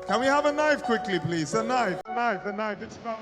Can we have a knife quickly, please? A knife, a knife, a knife. It's not.